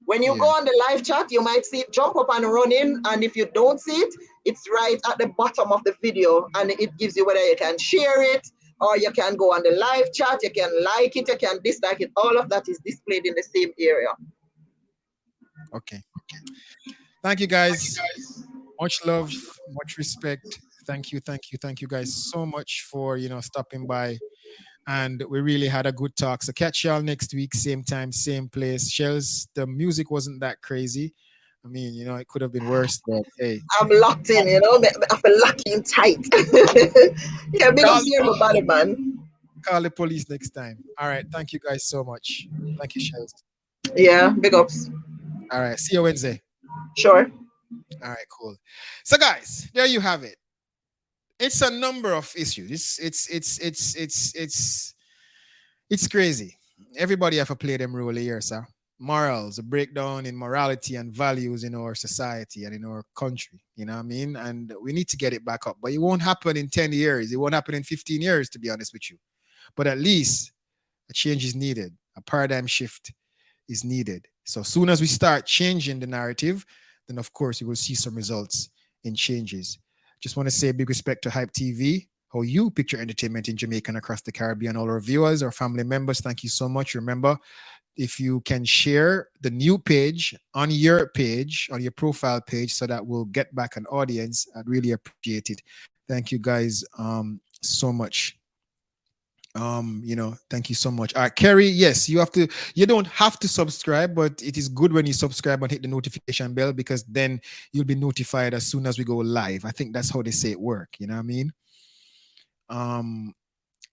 When you go Yeah. on the live chat, you might see it jump up and run in, and if you don't see it, it's right at the bottom of the video, and it gives you whether you can share it or you can go on the live chat, you can like it, you can dislike it. All of that is displayed in the same area. Okay. Thank you, guys. Much love, much respect. Thank you, guys, so much for stopping by. And we really had a good talk. So catch y'all next week, same time, same place. Shells, the music wasn't that crazy. I mean, it could have been worse, but hey, I'm locked in, I feel locking tight. Yeah, big up call, to everybody, man. call the police next time. All right. Thank you guys so much. Thank you, Shells. Yeah, big ups. All right. See you Wednesday. Sure. All right, cool. So guys, there you have it. It's a number of issues. It's crazy. Everybody have to play them role here, sir. Morals, a breakdown in morality and values in our society and in our country. You know what I mean? And we need to get it back up. But it won't happen in 10 years. It won't happen in 15 years, to be honest with you. But at least a change is needed. A paradigm shift is needed. So as soon as we start changing the narrative, then of course you will see some results in changes. Just want to say big respect to Hype TV, how you picture entertainment in Jamaica and across the Caribbean. All our viewers, our family members, thank you so much. Remember, if you can share the new page, on your profile page, so that we'll get back an audience, I'd really appreciate it. Thank you guys so much. Thank you so much. All right, Kerry, yes, you don't have to subscribe, but it is good when you subscribe and hit the notification bell, because then you'll be notified as soon as we go live. I think that's how they say it work, you know what I mean?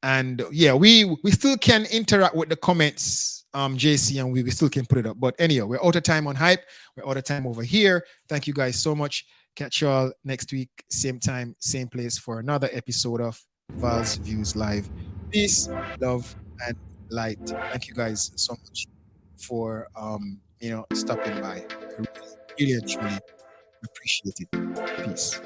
And yeah, we still can interact with the comments, JC, and we still can put it up. But anyhow, we're out of time on Hype. We're out of time over here. Thank you guys so much. Catch y'all next week, same time, same place, for another episode of Val's Views Live. Peace, love, and light. Thank you guys so much for stopping by. I really, really and truly appreciate it. Peace.